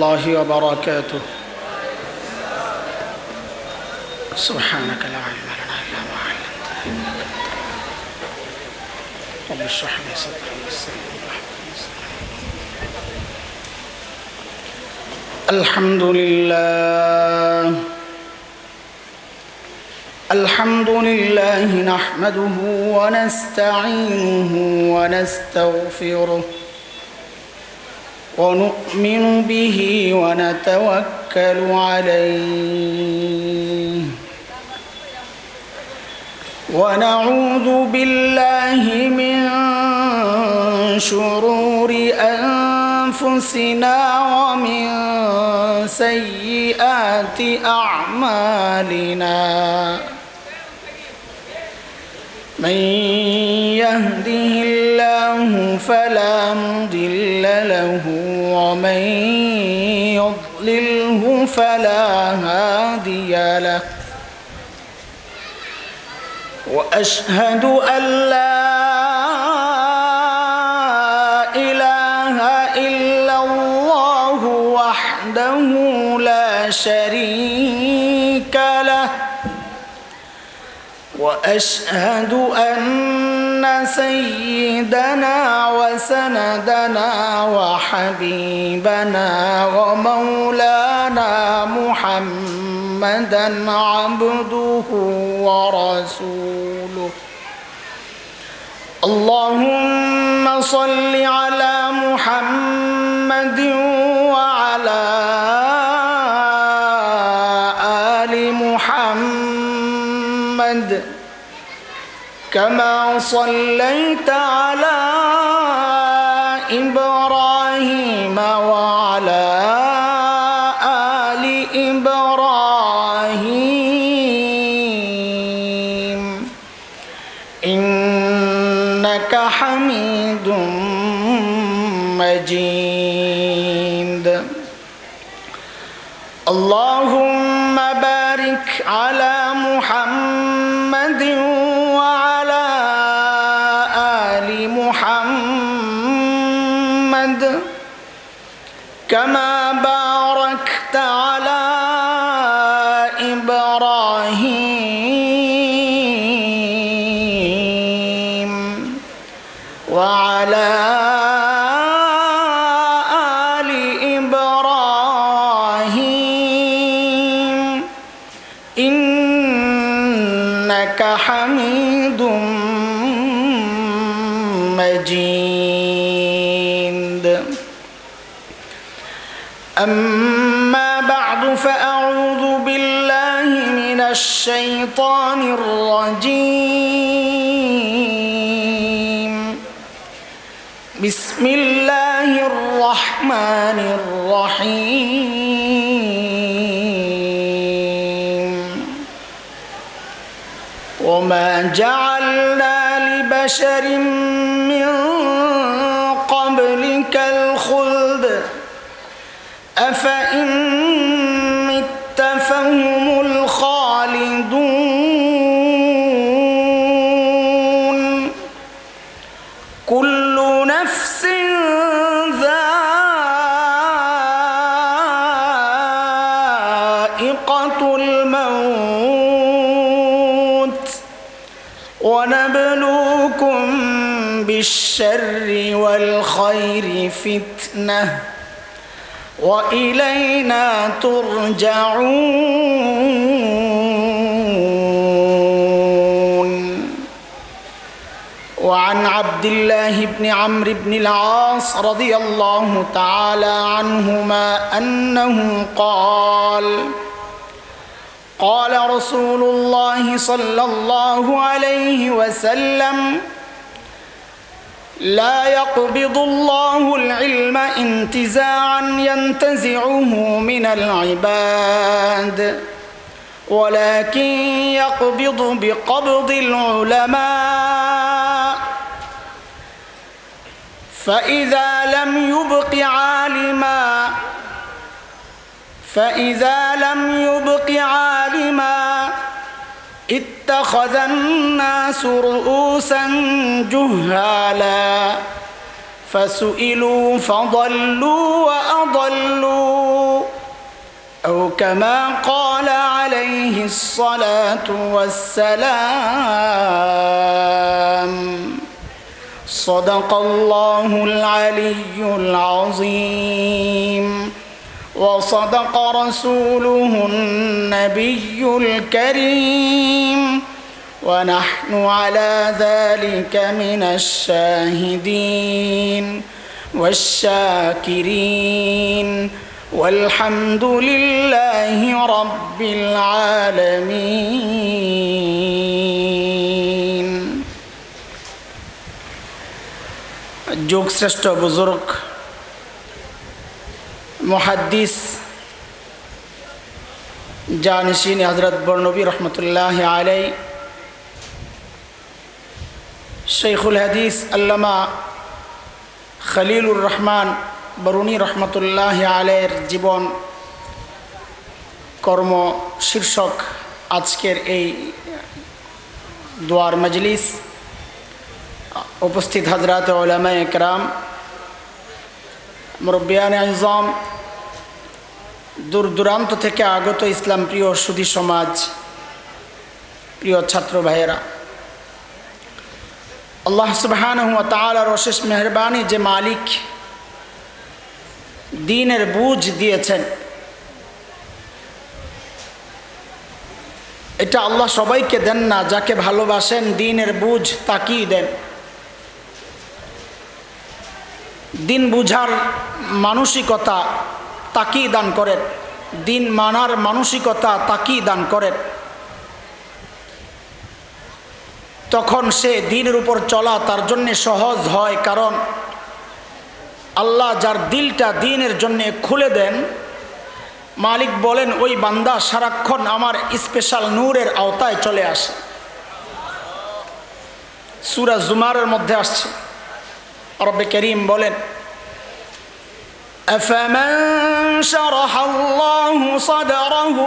الله وبركاته. سبحانك لا علم لنا إلا ما علمتنا. رب اشرح لي صدري ويسر لي أمري. الحمد لله الحمد لله نحمده ونستعينه ونستغفره ونؤمن به ونتوكل عليه ونعوذ بالله من شرور أنفسنا ومن سيئات أعمالنا. من يهده الله فلا مضل له ومن يضلله فلا هادي له. وأشهد أن لا إله إلا الله وحده لا شريك له. وأشهد أن سيدنا وسندنا وحبيبنا ومولانا محمدا عبده ورسوله. اللهم صل على محمد وعلى آل محمد كما صليت على إبراهيم وعلى آل إبراهيم إنك حميد مجيد. اللهم بارك على محمد وعلى آل محمد كما باركت على إبراهيم وعلى آل إبراهيم إنك حميد مجيد. أما بعد فأعوذ بالله من الشيطان الرجيم. بسم الله الرحمن الرحيم. وما جعلنا لبشر من قبلك الخلد أفإن مت فهم الخالدون. كل نفس ذائقة الموت ونبلوكم بالشر والخير فتنة وإلينا ترجعون. وعن عبد الله بن عمرو بن العاص رضي الله تعالى عنهما أنه قال: قال رسول الله صلى الله عليه وسلم: لا يقبض الله العلم انتزاعا ينتزعه من العباد ولكن يقبض بقبض العلماء. فإذا لم يبق عالما اتخذ الناس رؤوسا جهالا فسئلوا فضلوا وأضلوا كما قال عليه الصلاة والسلام صدق الله العلي العظيم وصدق رسوله النبي الكريم ونحن على ذلك من الشاهدين والشاكرين والحمد لله رب العالمين যোগ শ্রেষ্ঠ বুজুর্গ মুহাদ্দিস জানিশিন হযরত বরনবী রহমতুল্লাহ আলাইহি শেখুল হাদিস আল্লামা খলিলুর রহমান বরুণী রহমতুল্লাহ আলাইহির জীবন কর্ম শীর্ষক আজকের এই দোয়ার মজলিস উপস্থিত হযরত উলামায়ে কেরাম মুরব্বিয়ানে আযম দূর দূরান্ত থেকে আগত ইসলাম প্রিয় সুধী সমাজ প্রিয় ছাত্র ভাইয়েরা আল্লাহ সুবহানাহু ওয়া তাআলার অশেষ মেহেরবানি যে মালিক দ্বীনের বুঝ দিয়েছেন এটা আল্লাহ সবাইকে দেন না যাকে ভালোবাসেন দ্বীনের বুঝ তাকেই দেন দিন বুঝার মানসিকতা তাকেই দান করেন দিন মানার মানসিকতা তাকেই দান করেন তখন সে দ্বীনের উপর চলা তার জন্য সহজ হয় কারণ আল্লাহ যার দিলটা দ্বীনের জন্য খুলে দেন মালিক বলেন ওই বান্দা সারাক্ষণ আমার স্পেশাল নূরের আওতায় চলে আসে সূরা জুমারের মধ্যে আসছে রব্বে করিম বলেন أفمن شرح الله صدره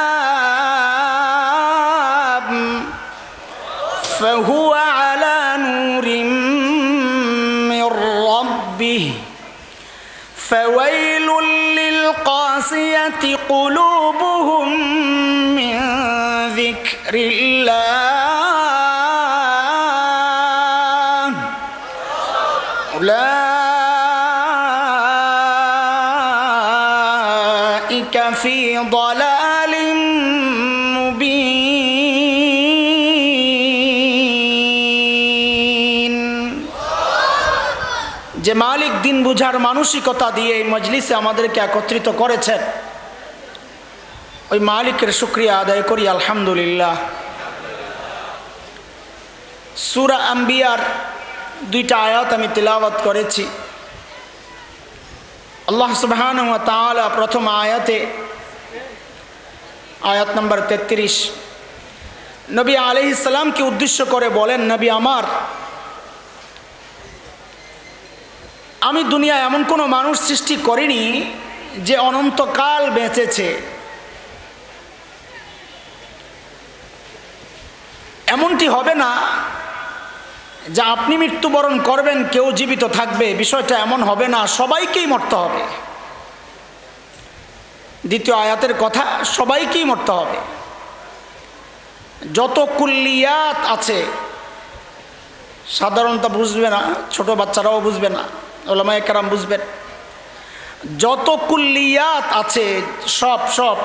للإسلام فهو على نور من ربه فويل للقاسية قلوبهم من ذكر الله أولئك في ضلال مبين যে মালিক দিন বুঝার মানসিকতা দিয়ে এই মজলিসে আমাদেরকে একত্রিত করেছেন ওই মালিকের শুকরিয়া আদায় করি আলহামদুলিল্লাহ সূরা আম্বিয়ার দুইটা আয়াত আমি তিলাওয়াত করেছি আল্লাহ সুবহানাহু ওয়া তাআলা প্রথম আয়াতে আয়াত নম্বর 33 নবী আলাইহিস সালামকে উদ্দেশ্য করে বলেন নবী আমার আমি দুনিয়ায় এমন কোনো মানুষ সৃষ্টি করিনি যে অনন্তকাল বেঁচেছে এমনটি হবে না যে আপনি মৃত্যুবরণ করবেন কেউ জীবিত থাকবে বিষয়টা এমন হবে না সবাইকেই মরতে হবে দ্বিতীয় আয়াতের কথা সবাইকেই মরতে হবে যত কুল্লিয়াত আছে সাধারণত বুঝবে না ছোট বাচ্চারাও বুঝবে না উলামায়ে কেরাম বুঝবেন যত কুল্লিয়াত আছে সব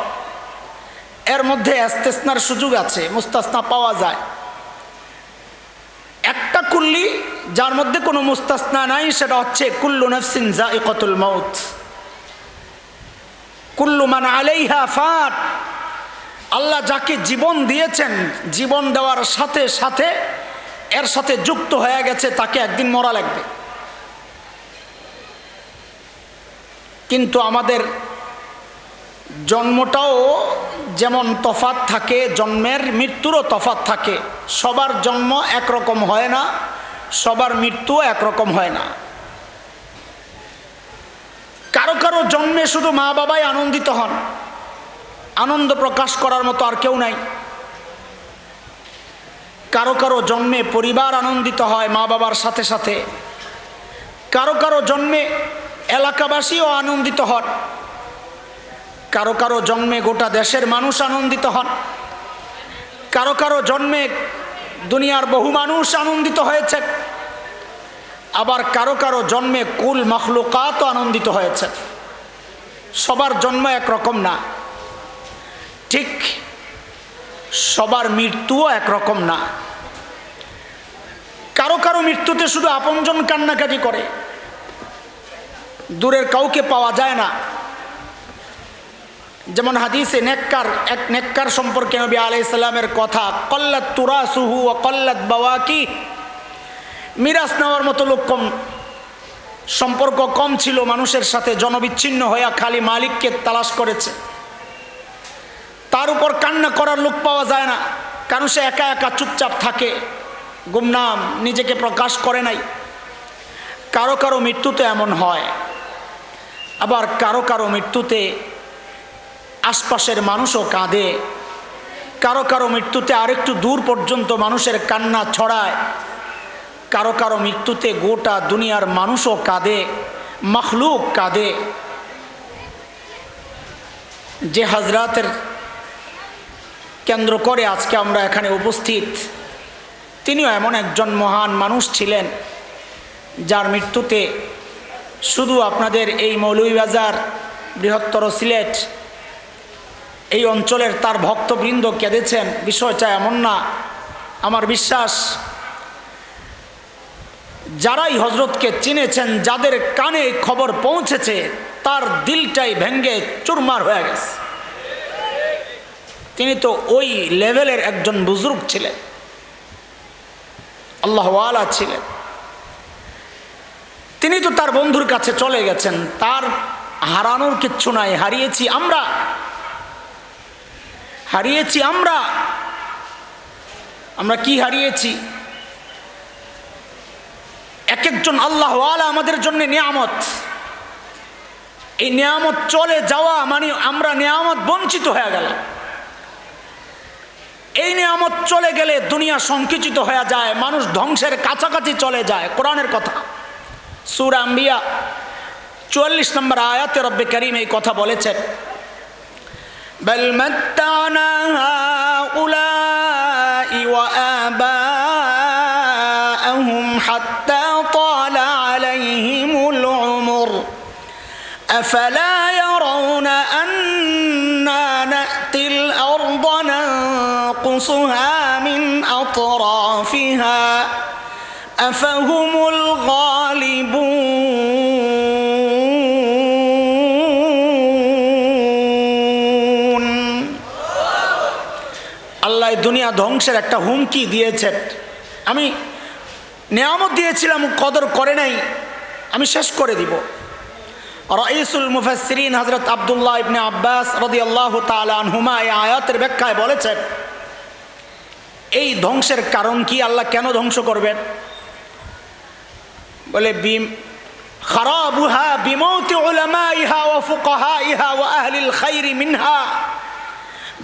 এর মধ্যে ইস্তিসনার সুযোগ আছে মুস্তাসনা পাওয়া যায় একটা কুল্লি যার মধ্যে কোনো মুস্তাসনা নাই সেটা হচ্ছে কুল্লু নাফসিন যায়িকাতুল মাউত কুল্লু মান আলাইহা ফান আল্লাহ যাকে জীবন দিয়েছেন জীবন দেওয়ার সাথে সাথে এর সাথে যুক্ত হয়ে গেছে তাকে একদিন মরা লাগবে কিন্তু আমাদের জন্মটাও যেমন তফাৎ থাকে জন্মের মৃত্যুরও তফাৎ থাকে সবার জন্ম একরকম হয় না সবার মৃত্যু একরকম হয় না কারো কারো জন্মে শুধু মা বাবাই আনন্দিত হন আনন্দ প্রকাশ করার মতো আর কেউ নাই কারো কারো জন্মে পরিবার আনন্দিত হয় মা বাবার সাথে সাথে কারো কারো জন্মে এলাকাবাসীও আনন্দিত হন কারো কারো জন্মে গোটা দেশের মানুষ আনন্দিত হন, কারো কারো জন্মে দুনিয়ার বহু মানুষ আনন্দিত হয়েছে, আবার কারো কারো জন্মে কুল মখলুকাত আনন্দিত হয়েছে। সবার জন্ম একরকম না, ঠিক সবার মৃত্যুও একরকম না। কারো কারো মৃত্যুতে শুধু আপনজন কান্নাকাটি করে, দূরের কাউকে পাওয়া যায় না। যেমন হাদিসে এক নেককার সম্পর্কে নবী আলাইহিস সালামের কথা, কল্লাত তুরাসুহু ওয়া কল্লাত বাওয়াকি, মিরাস নেওয়ার মতো লোক কম, সম্পর্ক কম ছিল মানুষের সাথে, জনবিচ্ছিন্ন হয়ে খালি মালিককে তালাশ করেছে। তার উপর কান্না করার লোক পাওয়া যায় না, কারণ সে একা একা চুপচাপ থাকে, গুমনাম, নিজেকে প্রকাশ করে নাই। কারো কারো মৃত্যুতে এমন হয়, আবার কারো কারো মৃত্যুতে আশপাশের মানুষও কাঁদে, কারো কারো মৃত্যুতে আরেকটু দূর পর্যন্ত মানুষের কান্না ছড়ায়, কারো কারো মৃত্যুতে গোটা দুনিয়ার মানুষও কাঁদে, মখলুক কাঁদে। যে হযরতের কেন্দ্র করে আজকে আমরা এখানে উপস্থিত, তিনিও এমন একজন মহান মানুষ ছিলেন যার মৃত্যুতে শুধু আপনাদের এই মৌলভীবাজার, বৃহত্তর সিলেট এই অঞ্চলের তার ভক্তবৃন্দ কেঁদেছেন, বিষয়টা এমন না। আমার বিশ্বাস যারাই হযরতকে চিনেছেন, যাদের কানে খবর পৌঁছেছে, তার দিলটাই ভেঙ্গে চুরমার হয়ে গেছে। তিনি তো ওই লেভেলের একজন বুজুর্গ ছিলেন, আল্লাহওয়ালা ছিলেন। তিনি তো তার বন্ধুর কাছে চলে গেছেন, তার হারানোর কিচ্ছু নাই। হারিয়েছি আমরা, হারিয়েছি আমরা। আমরা কি হারিয়েছি? এক একজন আল্লাহওয়ালা আমাদের জন্য নিয়ামত। এই নিয়ামত চলে যাওয়া মানে আমরা নিয়ামত বঞ্চিত হয়ে গেলাম। এই নিয়ামত চলে গেলে দুনিয়া সংকুচিত হয়ে যায়, মানুষ ধ্বংসের কাছাকাছি চলে যায়। কোরআনের কথা, সূরা আম্বিয়া 44 নম্বর আয়াতে রব্বে কারীম এই কথা বলেছেন, বাল মাত্তানা হাউলাই ওয়া আবাআহুম হাত্তা তালা আলাইহিমুল উমর আফালা ইয়ারাউনা আন্না নাতিল আরদা নানকুসুহা মিন আতরাফিহা আফাহুমুল গালিবুন। আল্লাহ দুনিয়া ধ্বংসের একটা হুমকি দিয়েছেন। আমি নিয়ামত দিয়েছিলাম, কদর করে নাই, আমি শেষ করে দিব। রাইসুল মুফাসসিরিন হযরত আব্দুল্লাহ ইবনে আব্বাস রাদিয়াল্লাহু তাআলা আনহুমা এই আয়াতের ব্যাখ্যায় বলেছেন, এই ধ্বংসের কারণ কি, আল্লাহ কেন ধ্বংস করবেন? বলে খারাবুহা বিমাউতি উলামাইহা ওয়া ফুকাহাইহা ওয়া আহলিল খাইরি মিনহা।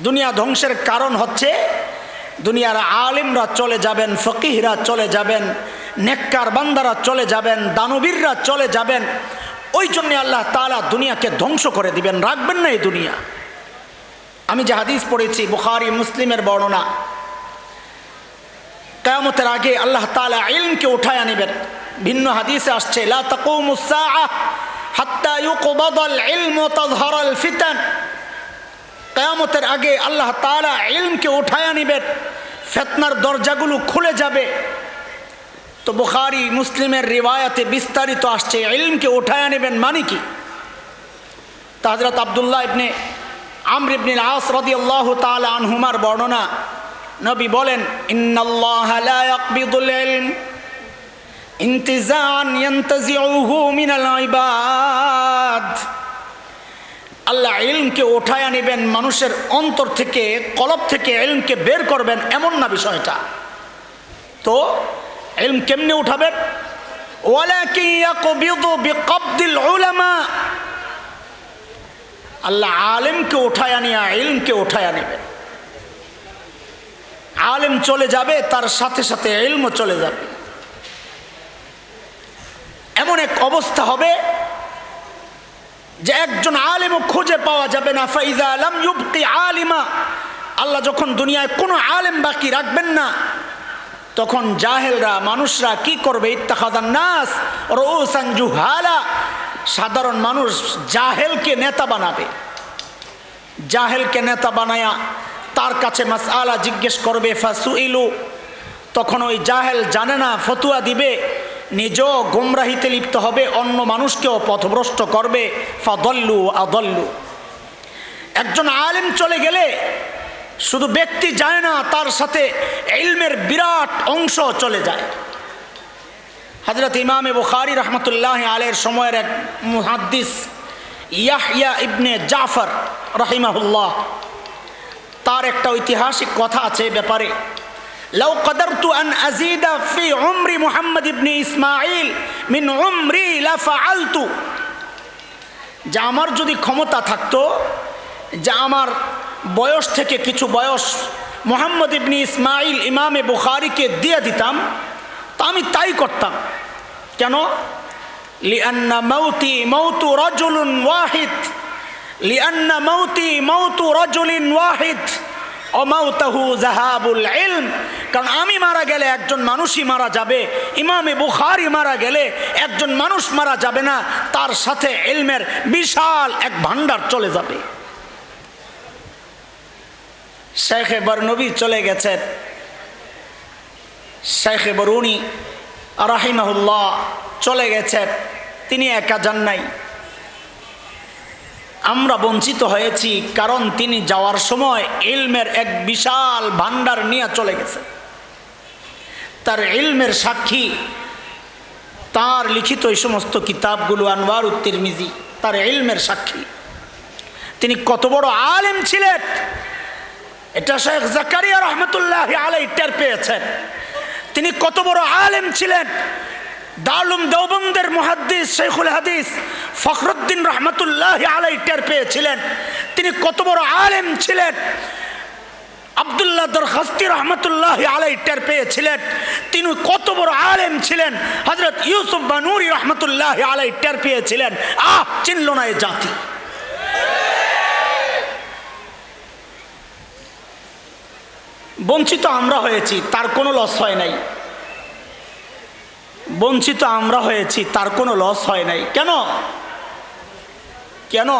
দুনিয়া ধ্বংসের কারণ হচ্ছে দুনিয়ার আলেমরা চলে যাবেন, ফকিহরা চলে যাবেন, নেককার বান্দারা চলে যাবেন, দানবীররা চলে যাবেন। ওই জন্য আল্লাহ তাআলা দুনিয়াকে ধ্বংস করে দিবেন, রাখবেন না এই দুনিয়া। আমি যে হাদিস পড়েছি বুখারী মুসলিমের বর্ণনা, কিয়ামতের আগে আল্লাহ তাআলা ইলমকে উঠায় আনিবেন। ভিন্ন হাদিসে আসছে, লা তাকুমুস সাআহ হাত্তা ইউকবাদাল ইলমু ওয়া তাযহারাল ফিতান। কিয়ামতের আগে আল্লাহ তাআলা ইলমকে উঠায় আনিবেন, ফিতনার দরজাগুলো খুলে যাবে। তো বুখারী মুসলিমের রিওয়ায়াতে বিস্তারিত আসছে ইলমকে উঠায় আনিবেন মানে কি। তা হযরত আব্দুল্লাহ ইবনে আমর ইবনে আল-আস রাদিয়াল্লাহু তাআলা আনহুমার বর্ণনা, নবী বলেন, ইন্নাল্লাহা লা ইয়াকবিদুল ইলম ইনতিজাআন ইয়ানতাজিউহু মিনাল ইবাদ। আল্লাহ ইলমকে উঠায় আনিবেন, মানুষের অন্তর থেকে, কলব থেকে ইলমকে বের করবেন, এমন না বিষয়টা। তো ইলম কেমনে উঠাবেন? ওয়ালাকিন ইয়াকবিদু বিকবদিল উলামা। আল্লাহ আলেমকে উঠায় আনিয়া ইলমকে উঠায় আনিবেন। আলেম চলে যাবে, তার সাথে সাথে ইলমও চলে যাবে। এমন এক অবস্থা হবে যে একজন আলেমও খুঁজে পাওয়া যাবে না। ফাইজা লাম ইউবকি আলিমা, আল্লাহ যখন দুনিয়ায় কোনো আলেম বাকি রাখবেন না, তখন জাহেলরা, মানুষরা কি করবে? ইত্তাখাযান নাস রউসান জুহালা, সাধারণ মানুষ জাহেলকে নেতা বানাবে। জাহেলকে নেতা বানায়া তার কাছে মাসআলা জিজ্ঞেস করবে। ফাসুইলু, তখন ওই জাহেল জানে না, ফতুয়া দিবে, নিজেও গুমরাহিতে লিপ্ত হবে, অন্য মানুষকেও পথভ্রষ্ট করবে। ফাদল্লু আদল্লু। একজন আলেম চলে গেলে শুধু ব্যক্তি যায় না, তার সাথে ইলমের বিরাট অংশ চলে যায়। হযরত ইমামে বুখারী রাহমাতুল্লাহি আলাইহির সময়ের এক মুহাদ্দিস ইয়াহইয়া ইবনে জাফর রাহিমাহুল্লাহ, তার একটা ঐতিহাসিক কথা আছে ব্যাপারে। লাউ কদরতু আন আযীদা ফি উমরি মুহাম্মদ ইবনে ইসমাঈল মিন উমরি লা ফাআলতু, যে আমার যদি ক্ষমতা থাকতো যে আমার বয়স থেকে কিছু বয়স মুহাম্মদ ইবনে ইসমাঈল ইমামে বুখারীকে দিয়ে দিতাম, তা আমি তাই করতাম। কেন? লিআন্না মাউতি মাউতু রাজুলুন ওয়াহিদ, লিআন্না মাউতি মাউতু রাজুলিন ওয়াহিদ ও মাউতাহু যাহাবুল ইলম। কারণ আমি মারা গেলে একজন মানুষই মারা যাবে, ইমামে বুখারী মারা গেলে একজন মানুষ মারা যাবে না, তার সাথে ইলমের বিশাল এক ভান্ডার চলে যাবে। শেখে বরনবী চলে গেছেন, শেখে বরুনি রাহিমাহুল্লাহ চলে গেছেন, তিনি একা যান নাই। আমরা বঞ্চিত হয়েছি, কারণ তিনি যাওয়ার সময় ইলমের এক বিশাল ভান্ডার নিয়ে চলে গেছেন। তার ইলমের সাক্ষী তার লিখিত এই সমস্ত কিতাবগুলো, আনওয়ারুত তিরমিজি তার ইলমের সাক্ষী। তিনি কত বড় আলেম ছিলেন এটা শেখ জাকারিয়া রহমতুল্লাহি আলাইহি টের পেয়েছেন। তিনি কত বড় আলেম ছিলেন দারুল দেওবন্দের মুহাদ্দিস শেখুল হাদিস ফখরুদ্দিন রহমতুল্লাহি আলাইহি টের পেয়েছিলেন। তিনি কত বড় আলেম ছিলেন আব্দুল্লাহ দরখাস্তি রহমতুল্লাহি আলাইহি টের পেয়েছিলেন। তিনি কত বড় আলেম ছিলেন হযরত ইউসুফ বানুরি রহমতুল্লাহি আলাইহি টের পেয়েছিলেন। চিনল না এ জাতি। বঞ্চিত আমরা হয়েছি, তার কোনো লস হয় নাই। বঞ্চিত আমরা হয়েছি, তার কোনো লস হয় নাই। কেন? কেন?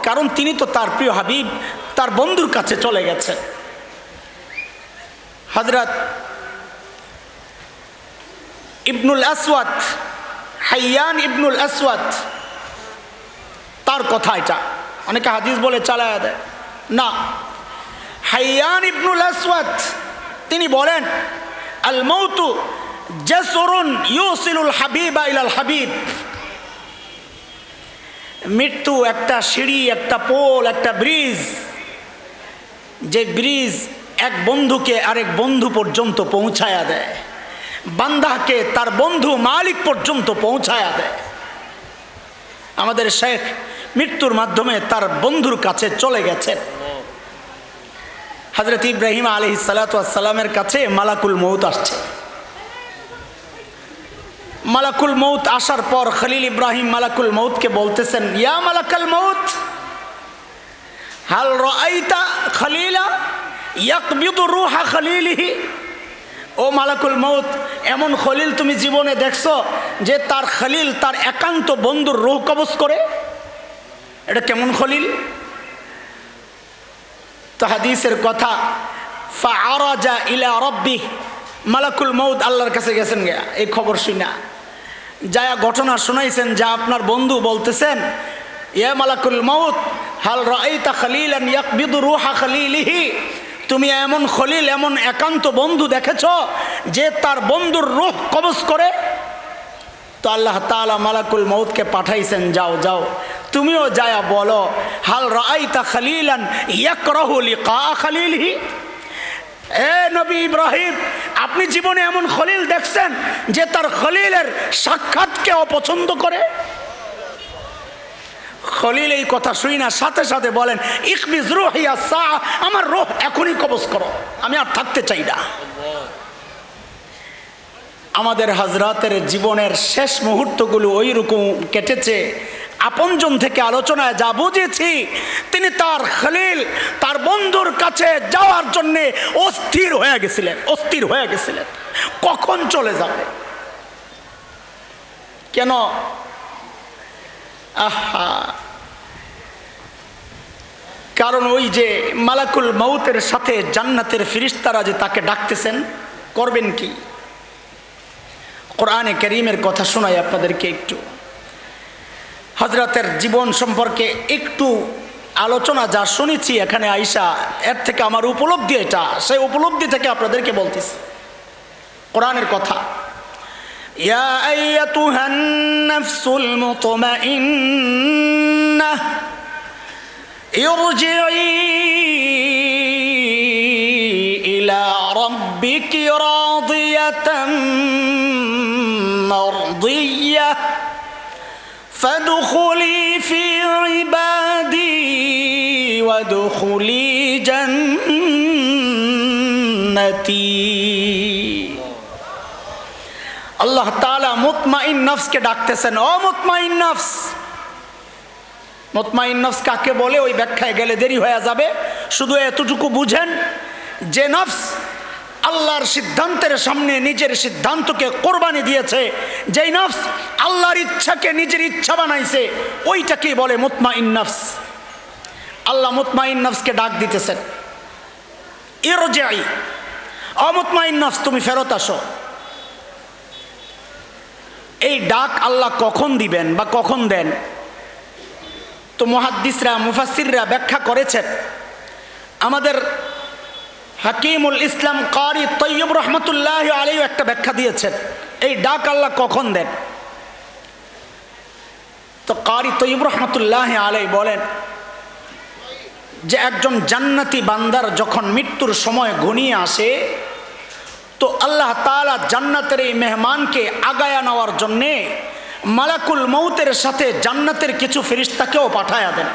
কারণ তিনি তো তার প্রিয় হাবিব, তার বন্ধুর কাছে চলে গেছে। হযরত ইবনুল আসওয়াদ, হাইয়ান ইবনুল আসওয়াদ, তার কথা এটা। অনেকে হাদিস বলে চালায়া দেয় না। হাইয়ান ইবনুল আসওয়াদ তিনি বলেন, আল মাউতু জাসরুন ইউসিলুল হাবিবা ইলাল হাবিব। মৃত্যু একটা সিঁড়ি, একটা পোল, একটা ব্রিজ, যে ব্রিজ এক বন্ধুকে আরেক বন্ধু পর্যন্ত পৌঁছায়া দেয়, বান্দাকে তার বন্ধু মালিক পর্যন্ত পৌঁছায়া দেয়। আমাদের শেখ মৃত্যুর মাধ্যমে তার বন্ধুর কাছে চলে গেছেন। হযরত ইব্রাহিম আলাইহিস সালাতু ওয়াস সালামের কাছে মালাকুল মউত আসছে। মালাকুল মউত আসার পর খলিল ইব্রাহিম মালাকুল মউতকে বলতেছেন, ইয়া মালাকাল মউত হাল রাআইতা খলিলা ইয়াকবিদু রূহা খলিলিহি। ও মালাকুল মউত, এমন খলিল তুমি জীবনে দেখছো যে তার খলিল তার একান্ত বন্ধুর রূহ কবজ করে? এটা কেমন খলিল? তো হাদিসের কথা, ফাআরাজা ইলা রাব্বিহ, মালাকুল মউত আল্লাহর কাছে গেছেন গিয়া এই খবর শুনা, যায়া ঘটনা শোনাইছেন, যা আপনার বন্ধু বলতেছেন, ইয়া মালাকুল মউত হাল রাআইতা খলিলান ইয়াকবিদু রূহা খলিলিহি, তুমি এমন খলিল, এমন একান্ত বন্ধু দেখেছো যে তার বন্ধুর রূহ কবজ করে? তো আল্লাহ তাআলা মালাকুল মউতকে পাঠাইছেন, যাও যাও তুমিও যায়া বলো, হাল রাআইতা খলিলান ইয়াকরাহু লিকা খলিলিহি। এ নবী ইব্রাহিম, আপনি জীবনে এমন খলিল দেখছেন যে তার খলিলের সাক্ষাৎকে অপছন্দ করে? খলিল এই কথা শুই না সাথে সাথে বলেন, ইকবিজ রূহি আসা, আমার রূহ এখনই কবজ করো, আমি আর থাকতে চাই না। আমাদের হযরতের জীবনের শেষ মুহূর্তগুলো ওই রকম কেটেছে। আপনজন থেকে আলোচনায় যা বুঝেছি, তিনি তার খলিল, তার বন্ধুর কাছে যাওয়ার জন্যে অস্থির হয়ে গেছিলেন। কখন চলে যাবে? কেন? আহা, কারণ ওই যে মালাকুল মউতের সাথে জান্নাতের ফেরেশতারা যে তাকে ডাকতেছেন, করবেন কি? কোরআনে কারীমের কথা শোনাই আপনাদেরকে একটু। হযরতের জীবন সম্পর্কে একটু আলোচনা যা শুনেছি এখানে আইসা, এর থেকে আমার উপলব্ধি, এটা সেই উপলব্ধি থেকে আপনাদেরকে বলতেছি কোরআনের কথা। ইয়া আইয়াতুহান নাফসুল মুতমাইন্নাহ ইরজিই ইলা রাব্বিকি রাদিয়াতাম মারদিয়াহ ফাদখুলি ফি ইবাদি ওয়াদখুলি জান্নাতি। আল্লাহ তাআলা মুতমাইন নফসকে ডাকতেছেন, ও মুতমাইন নফস। মুতমাইন নফস কাকে বলে ওই ব্যাখ্যায় গেলে দেরি হয়ে যাবে। শুধু এতটুকু বুঝেন যে নফস আল্লাহর সিদ্ধান্তের সামনে নিজের সিদ্ধান্তকে কোরবানি দিয়েছে, যেই নফস আল্লাহর ইচ্ছাকে নিজের ইচ্ছা বানাইছে, ওইটাকেই বলে মুতমাইন নফস। আল্লাহ মুতমাইন নফসকে ডাক দিতেছেন, ইরজিই, ও মুতমাইন নফস তুমি ফেরত আসো। এই ডাক আল্লাহ কখন দিবেন বা কখন দেন? তো মুহাদ্দিসরা, মুফাসসিররা ব্যাখ্যা করেছেন। আমাদের হাকিমুল ইসলাম কারি তৈয়ব রহমতুল্লাহ আলাইহি একটা ব্যাখ্যা দিয়েছেন এই ডাক আল্লাহ কখন দেন। তো কারি তৈয়ব রহমতুল্লাহ আলাইহি বলেন যে একজন জান্নাতি বান্দার যখন মৃত্যুর সময় ঘনিয়ে আসে, তো আল্লাহ তাআলা জান্নাতের এই মেহমানকে আগায়া নেওয়ার জন্যে মালাকুল মউতের সাথে জান্নাতের কিছু ফেরেশতাকেও পাঠায়া দেন।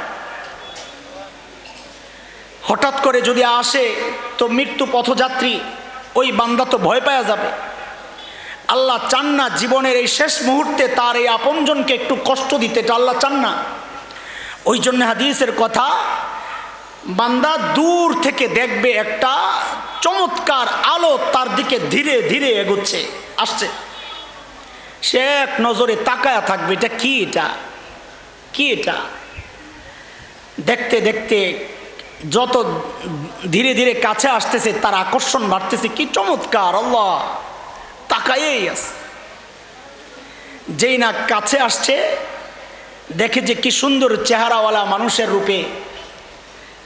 হঠাৎ করে যদি আসে তো মৃত্যু পথযাত্রী ওই বান্দা তো ভয় পাওয়া যাবে। আল্লাহ চান না জীবনের এই শেষ মুহূর্তে তার এই আপনজনকে একটু কষ্ট দিতে, এটা আল্লাহ চান না। ওই জন্য হাদিসের কথা, বান্দা দূর থেকে দেখবে একটা চমৎকার আলো তার দিকে ধীরে ধীরে এগোচ্ছে, আসছে। সে এক নজরে তাকায়া থাকবে, এটা কি, এটা কি, এটা দেখতে দেখতে যত ধীরে ধীরে কাছে আসতেছে তার আকর্ষণ বাড়তেছে। কি চমৎকার, আল্লাহ তাকায়েই আছে। যেই না কাছে আসছে দেখে যে কি সুন্দর চেহারাওয়ালা মানুষের রূপে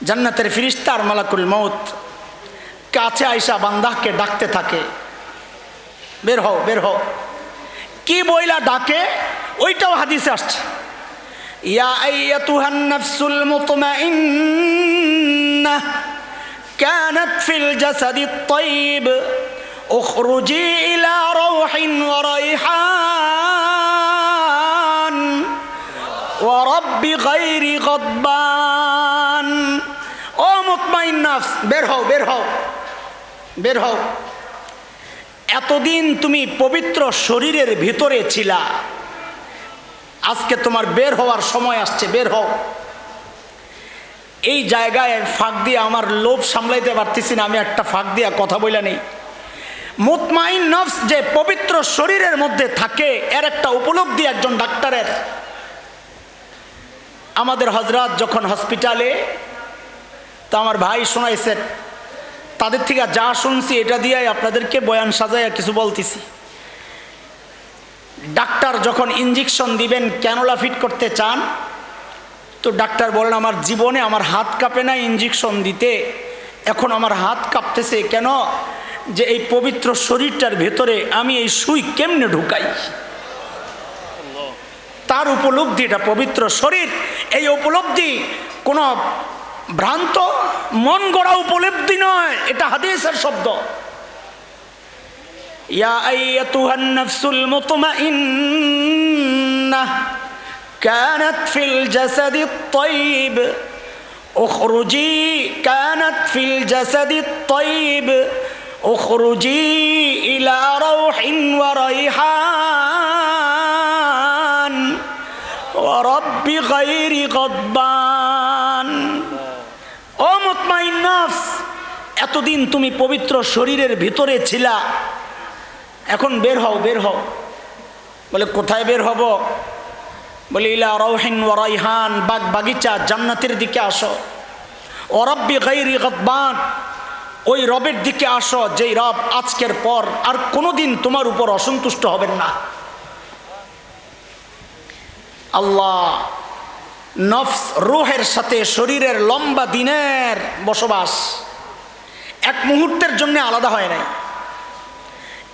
জান্নাতের ফেরেশতা আর মালাকুল মউত কাছে আইসা বান্দাকে ডাকতে থাকে, বের হও, বের হও। কি বইলা ডাকে ওইটাও হাদিসে আসছে। ইয়া আইয়াতুহান নাফসুল মুতমাইন্নাহ কানাত ফিল জাসাদিত তাইয়িব উখরুজি ইলা রাউহিন ওয়া রাইহান ওয়া রাব্বি গায়রি গাদবান। ও মুতমাইন নফস, বের হও, বের হও, বের হও। এতদিন তুমি পবিত্র শরীরের ভিতরে ছিলা, আজকে তোমার বের হওয়ার সময় আসছে, বের হও। এই জায়গায় ফাঁক দিয়ে আমার লোভ সামলাইতে পারতেছি না, আমি একটা ফাঁক দিয়া কথা বইলা নেই। মুতমাইন নফস যে পবিত্র শরীরের মধ্যে থাকে, এর একটা উপলব্ধি একজন ডাক্তারের। আমাদের হযরত যখন হসপিটালে, তা আমার ভাই শোনাইছেন, তাদের থেকে যা শুনছি এটা দিয়ে আপনাদেরকে বয়ান সাজাইয়া কিছু বলতেছি। ডাক্তার যখন ইঞ্জেকশন দিবেন, ক্যানুলা ফিট করতে চান, তো ডাক্তার বলেন আমার জীবনে আমার হাত কাঁপে না ইঞ্জেকশন দিতে, এখন আমার হাত কাঁপতেছে কেন, যে এই পবিত্র শরীরটার ভেতরে আমি এই সুই কেমনে ঢুকাই। তার উপলব্ধি, এটা পবিত্র শরীর, এই উপলব্ধি কোনো ভ্রান্ত মন গড়া উপলব্ধি নয়, এটা হাদিসের শব্দ। ইয়া আইয়াতুহান নাফসুল মুতমাইন্নাহ কানাত ফিল জাসাদিত তাইয়িব উখরুজি কানাত ফিল জাসাদিত তাইয়িব উখরুজি ইলা রাউহিন ওয়া রাইহান ওয়া রাব্বি গায়রি গাদবান। ও মুতমাইন নফস, এতদিন তুমি পবিত্র শরীরের ভিতরে ছিলা, এখন বের হও, বের হও। বলে কোথায় বের হব? বলে ইলা রাউহিন ওয়া রাইহান, বাগ বাগিচা জান্নাতের দিকে আসো। ও রব্বি গায়রি গাদবান, ওই রবের দিকে আসো যেই রব আজকের পর আর কোনোদিন তোমার উপর অসন্তুষ্ট হবেন না। আল্লাহ, নফস রূহের সাথে শরীরের লম্বা দিনের বসবাস, এক মুহূর্তের জন্য আলাদা হয় নাই।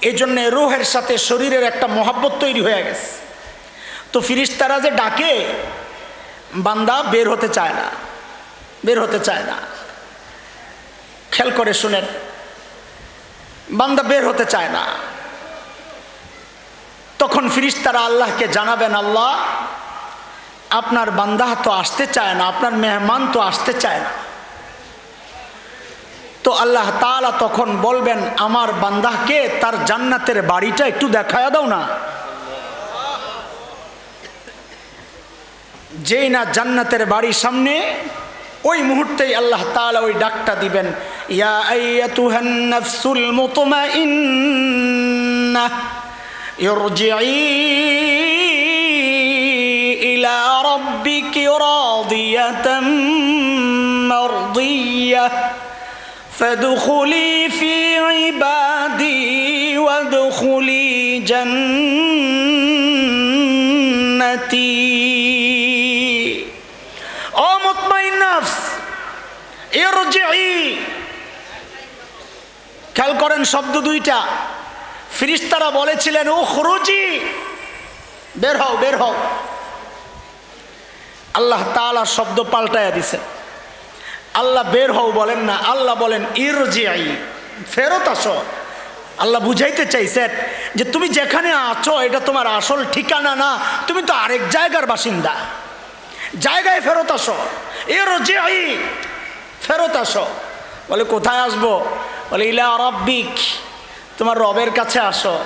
এই জন্য রূহের সাথে শরীরের একটা মহাব্বত তৈরি হয়ে গেছে। তো ফিরিস্তারা যে ডাকে, বান্দা বের হতে চায় না, বের হতে চায় না। খেয়াল করে শুনেন, বান্দা বের হতে চায় না। তখন ফিরিস্তারা আল্লাহকে জানাবেন, আল্লাহ আপনার বান্দা তো আসতে চায় না, আপনার মেহমান তো আসতে চায় না। তো আল্লাহ তাআলা তখন বলবেন, আমার বান্দাকে তার জান্নাতের বাড়িটা একটু দেখায়া দাও না। যেই না জান্নাতের বাড়ির সামনে, ওই মুহূর্তেই আল্লাহ তাআলা ওই ডাকটা দিবেন, ইয়া আইয়াতুহান নাফসুল মুতমাইন্নাহ ইরজিই ইলা রাব্বিকি রাদিয়াতাম মারদিয়াহ ফাদখুলি ফি ইবাদি ওয়াদখুলি জান্নাতি। ও মুতমাইন নফস, ইরজিই, খেয়াল করেন শব্দ দুইটা। ফিরিস্তারা বলেছিলেন উখরুজি, বের হও, বের হও। আল্লাহ তাআলা শব্দ পাল্টায়া দিছে। আল্লাহ বের হও বলেন না, আল্লাহ বলেন ইরজিই, ফেরত আসো। আল্লাহ বুঝাইতে চাইছেন যে তুমি যেখানে আছো এটা তোমার আসল ঠিকানা না, তুমি তো আরেক জায়গার বাসিন্দা। জায়গায় ফেরত আসো, ইরজিই, ফেরত আসো। বলে কোথায় আসবো? বলে ইলা রাব্বিক, তোমার রবের কাছে আসো।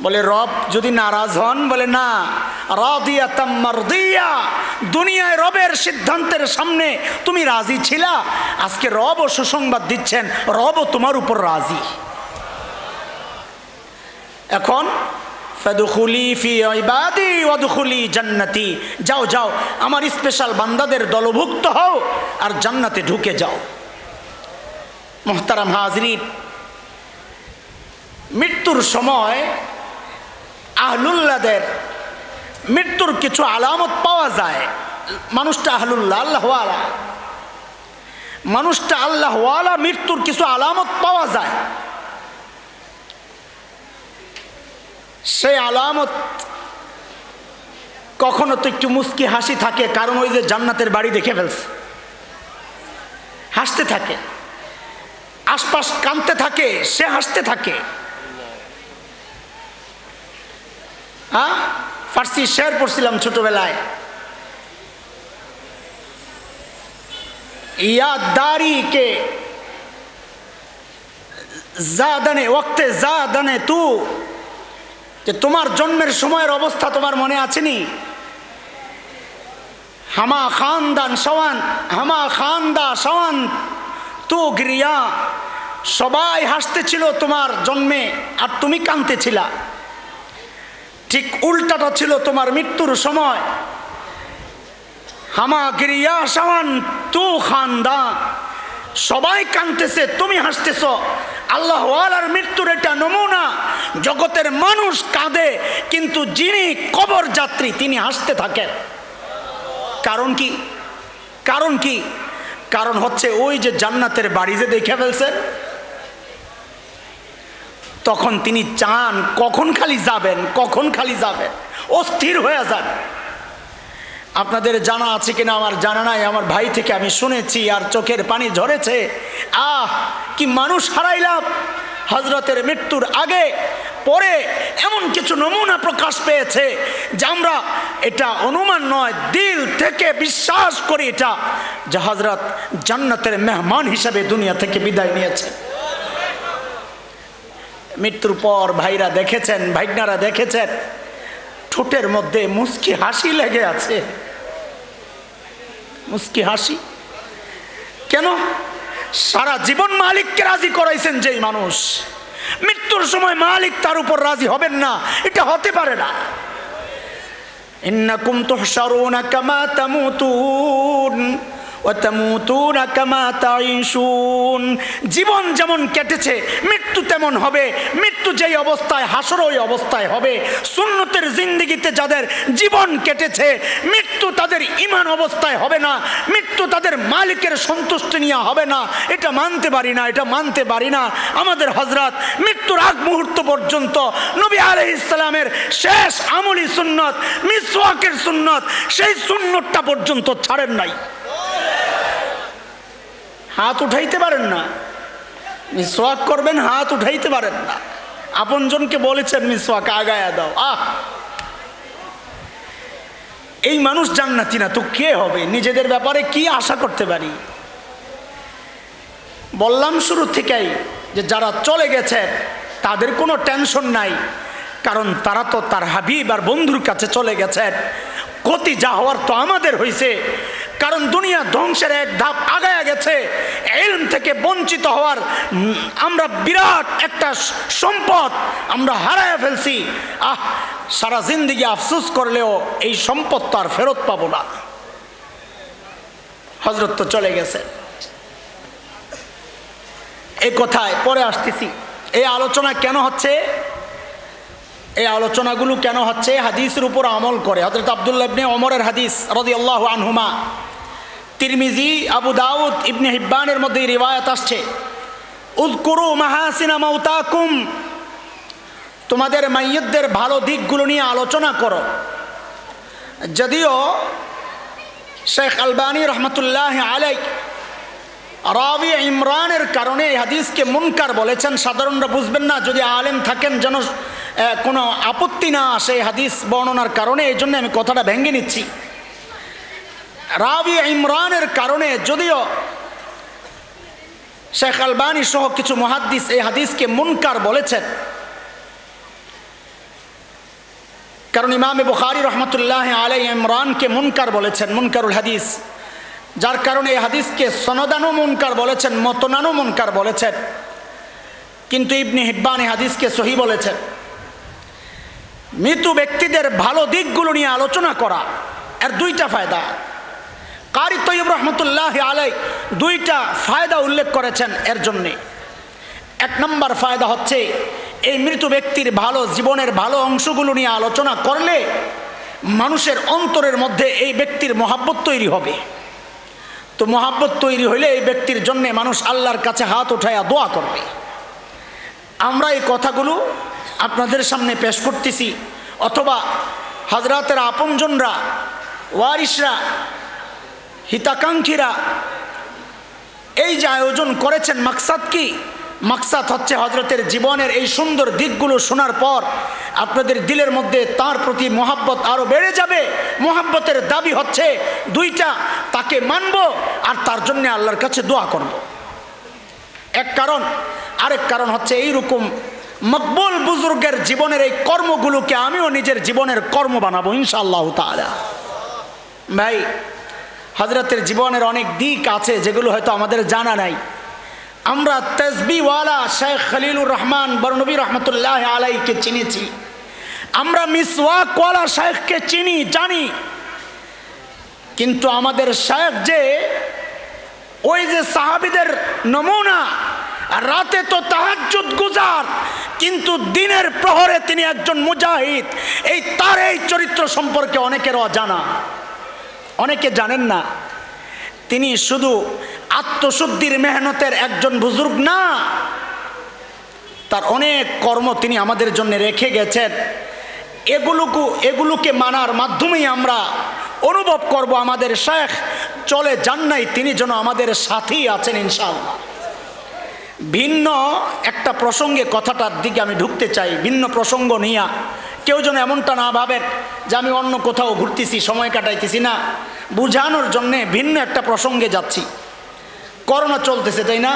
বলে রব যদি নারাজ হন? বলে না, রাদিয়াতাম মারদিয়া, দুনিয়ায় রবের সিদ্ধান্তের সামনে তুমি রাজি ছিলা, আজকে রবও সুসংবাদ দিচ্ছেন, রবও তোমার উপর রাজি। এখন ফাদখুলি ফি ইবাদি ওয়াদখুলি জান্নাতি, যাও যাও আমার স্পেশাল বান্দাদের দলভুক্ত হও আর জান্নাতে ঢুকে যাও। মুহতারাম হাজরিন, মৃত্যুর সময় আহলুল্লাহদের মৃত্যুর কিছু আলামত পাওয়া যায়। মানুষটা আহলুল্লাহ, আল্লাহওয়ালা, মানুষটা আল্লাহওয়ালা, মৃত্যুর কিছু আলামত পাওয়া যায়। সেই আলামত কখনো তো একটু মুস্কি হাসি থাকে, কারণ ওই যে জান্নাতের বাড়ি দেখে ফেলছে, হাসতে থাকে। আশপাশ কাঁদতে থাকে, সে হাসতে থাকে। হ্যাঁ, ফার্সি শের পড়ছিলাম ছোটবেলায়, ইয়াদারি কে জাদানে ওয়াক্তে জাদানে তু, যে তোমার জন্মের সময়ের অবস্থা তোমার মনে আছেনি? হামা খানদান সওয়ান, হামা খানদা সওয়ান তু গিরিয়া, সবাই হাসতেছিল তোমার জন্মে আর তুমি কাঁদতেছিলা। ঠিক উল্টাটা ছিল তোমার মৃত্যুর সময়। হামা গিরিয়া সওয়ান তু খানদা, সবাই কাঁদতেছে, তুমি হাসতেছ। আল্লাহওয়ালার মৃত্যুর এটা নমুনা। জগতের মানুষ কাঁদে, কিন্তু যিনি কবর যাত্রী তিনি হাসতে থাকেন। কারণ কি? কারণ কি? কারণ হচ্ছে ওই যে জান্নাতের বাড়ি যে দেখে ফেলছেন, তখন তিনি চান কখন খালি যাবেন, কখন খালি যাবেন, অস্থির হয়ে যান। আপনাদের জানা আছে কিনা আমার জানা নাই, আমার ভাই থেকে আমি শুনেছি আর চোখের পানি ঝরেছে। কি মানুষ হারাইলাম হযরতের মৃত্যুর আগে পরে। এমন কিছু নমুনা প্রকাশ পেয়েছে যে আমরা এটা অনুমান নয়, দিল থেকে বিশ্বাস করি এটা যে হযরত জান্নাতের মেহমান হিসাবে দুনিয়া থেকে বিদায় নিয়েছে। মৃত্যুর পর ভাইরা দেখেছেন, ভাইগনারা দেখেছেন, ঠোঁটের মধ্যে মুস্কি হাসি লেগে আছে। মুস্কি হাসি। কেন? সারা জীবন মালিককে রাজি করাইছেন যেই মানুষ, মৃত্যুর সময় মালিক তার উপর রাজি হবেন না, এটা হতে পারে না। ইন্নাকুম তুহশারুনা কামা তামুতুন ওয়া তামুতুনা কামা তাঈশুন। জীবন যেমন কেটেছে মৃত্যু তেমন হবে, মৃত্যু যেই অবস্থায় হাসর ওই অবস্থায় হবে। সুন্নতের জিন্দেগিতে যাদের জীবন কেটেছে মৃত্যু তাদের ঈমান অবস্থায় হবে না, মৃত্যু তাদের মালিকের সন্তুষ্টি নিয়ে হবে না, এটা মানতে পারি না, এটা মানতে পারি না। আমাদের হযরত মৃত্যুর আগ মুহূর্ত পর্যন্ত নবী আলাইহিস সালামের শেষ আমলি সুন্নত মিসওয়াকের সুন্নত, সেই সুন্নতটা পর্যন্ত ছাড়েন নাই। হাত উঠাইতে পারেন না, মিসওয়াক করবেন হাত উঠাইতে পারেন না। আপনজনকে বলেছেন মিসওয়াক আগায়া দাও। এই মানুষ জান্নাতি না তো কে হবে? নিজেদের ব্যাপারে কি আশা করতে পারি? বললাম শুরু থেকেই যে যারা চলে গেছে তাদের কোনো টেনশন নাই, কারণ তারা তো তার হাবিব আর বন্ধুর কাছে চলে গেছেন। ক্ষতি যা হওয়ার তো আমাদের হয়েছে, কারণ দুনিয়া ধ্বংসের এক ধাপ আগায়া গেছে। ইলম থেকে বঞ্চিত হওয়ার আমরা বিরাট একটা সম্পদ আমরা হারায়া ফেলছি। সারা জিন্দেগি আফসোস করলেও এই সম্পদ তো আর ফেরত পাবো না। হযরত তো চলে গেছে, এই কথায় পরে আসতেছি। এই আলোচনা কেন হচ্ছে? এই আলোচনাগুলো কেন হচ্ছে? হাদিসের উপর আমল করে। হযরত আব্দুল্লাহ ইবনে ওমরের হাদিস রাদিয়াল্লাহু আনহুমা, তিরমিজি, আবু দাউদ, ইবনে হিব্বানের মধ্যে রিওয়ায়াত আসছে, উযকুরু মাহাসিনা মাউতাকুম, তোমাদের মাইয়্যিতদের ভালো দিকগুলো নিয়ে আলোচনা করো। যদিও শেখ আলবানী রহমতুল্লাহ আলাইহি রাবি ইমরানের কারণে এই হাদিসকে মুনকার বলেছেন। সাধারণরা বুঝবেন না, যদি আলেম থাকেন যেন কোনো আপত্তি না আসে হাদিস বর্ণনার কারণে, এই জন্য আমি কথাটা ভেঙে নিচ্ছি। রাবি ইমরানের কারণে যদিও শেখ আলবানী সহ কিছু মুহাদ্দিস এই হাদিসকে মুনকার বলেছেন, কারণ ইমাম বুখারী রহমতুল্লাহ আলাইহি ইমরানকে মুনকার বলেছেন, মুনকারুল হাদিস, যার কারণে এই হাদিসকে সনদানও মুনকার বলেছেন, মতনানও মুনকার বলেছেন। কিন্তু ইবনে হিব্বান এই হাদিসকে সহি বলেছেন। মৃত ব্যক্তিদের ভালো দিকগুলো নিয়ে আলোচনা করা এর দুইটা ফায়দা। কারি তৈয়ব রহমতুল্লাহ আলাই দুইটা ফায়দা উল্লেখ করেছেন এর জন্যে। এক নম্বর ফায়দা হচ্ছে, এই মৃত ব্যক্তির ভালো জীবনের ভালো অংশগুলো নিয়ে আলোচনা করলে মানুষের অন্তরের মধ্যে এই ব্যক্তির মহাব্বত তৈরি হবে। তো মহাব্বত তৈরি হইলে এই ব্যক্তির জন্যে মানুষ আল্লাহর কাছে হাত উঠাইয়া দোয়া করবে। আমরা এই কথাগুলো আপনাদের সামনে পেশ করতেছি, অথবা হযরতের আপনজনরা, ওয়ারিসরা, হিতাকাঙ্ক্ষীরা এই যে আয়োজন করেছেন, মাকসাদ কি? মাকসাদ হচ্ছে হযরতের জীবনের এই সুন্দর দিকগুলো শোনার পর আপনাদের দিলের মধ্যে তার প্রতি মহাব্বত আরও বেড়ে যাবে। মহাব্বতের দাবি হচ্ছে দুইটা, তাকে মানব আর তার জন্য আল্লাহর কাছে দোয়া করব, এক কারণ। আরেক কারণ হচ্ছে এইরকম মকবুল বুজুর্গের জীবনের এই কর্মগুলোকে আমিও নিজের জীবনের কর্ম বানাবো ইনশাআল্লাহ তাআলা। ভাই, হযরতের জীবনের অনেক দিক আছে যেগুলো হয়তো আমাদের জানা নাই। আমরা তাসবিহওয়ালা শেখ খলিলুর রহমান বরনবী রহমতুল্লাহ আলাইহিকে চিনেছি, আমরা মিসওয়াকওয়ালা শেখকে চিনি, জানি, কিন্তু আমাদের শেখ যে ওই যে সাহাবীদের নমুনা, রাতে তো তাহাজ্জুদ গুজার, কিন্তু দিনের প্রহরে তিনি একজন মুজাহিদ। তার এই চরিত্র সম্পর্কে অনেকের অজানা, অনেকে জানেন না। তিনি শুধু আত্মশুদ্ধির মেহনতের একজন বুজুর্গ না, তার অনেক কর্ম তিনি আমাদের জন্য রেখে গেছেন। এগুলোকে মানার মাধ্যমেই আমরা অনুভব করব আমাদের শেখ চলে যান নাই, তিনি যেন আমাদের সাথেই আছেন ইনশাআল্লাহ। ভিন্ন একটা প্রসঙ্গে কথাটার দিকে আমি ঢুকতে চাই, ভিন্ন প্রসঙ্গ নিয়ে। কেউ যেন এমনটা না ভাবেন যে আমি অন্য কোথাও ঘুরতেছি, সময় কাটাইতেছি না, বুঝানোর জন্যে ভিন্ন একটা প্রসঙ্গে যাচ্ছি। করোনা চলতেছে, তাই না?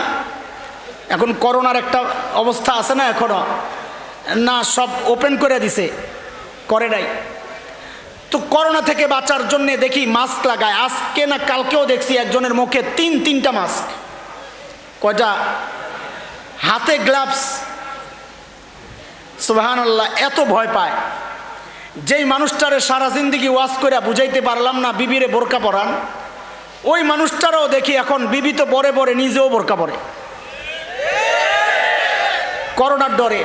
এখন করোনার একটা অবস্থা আছে না? এখনো না, সব ওপেন করে দিছে, করে নাই। তো করোনা থেকে বাঁচার জন্য দেখি মাস্ক লাগায়। আজকে না কালকেও দেখছি একজনের মুখে তিনটা মাস্ক, কয়টা, হাতে গ্লাভস। সুবহানাল্লাহ, এত ভয় পায়। যেই মানুষটারে সারা জিন্দেগি ওয়াজ করে বুঝাইতে পারলাম না বিবিরে বোরকা পরান, ওই মানুষটারও দেখি এখন বিবি তো পরে পরে নিজেও বোরকা পরে করোনার ডরে।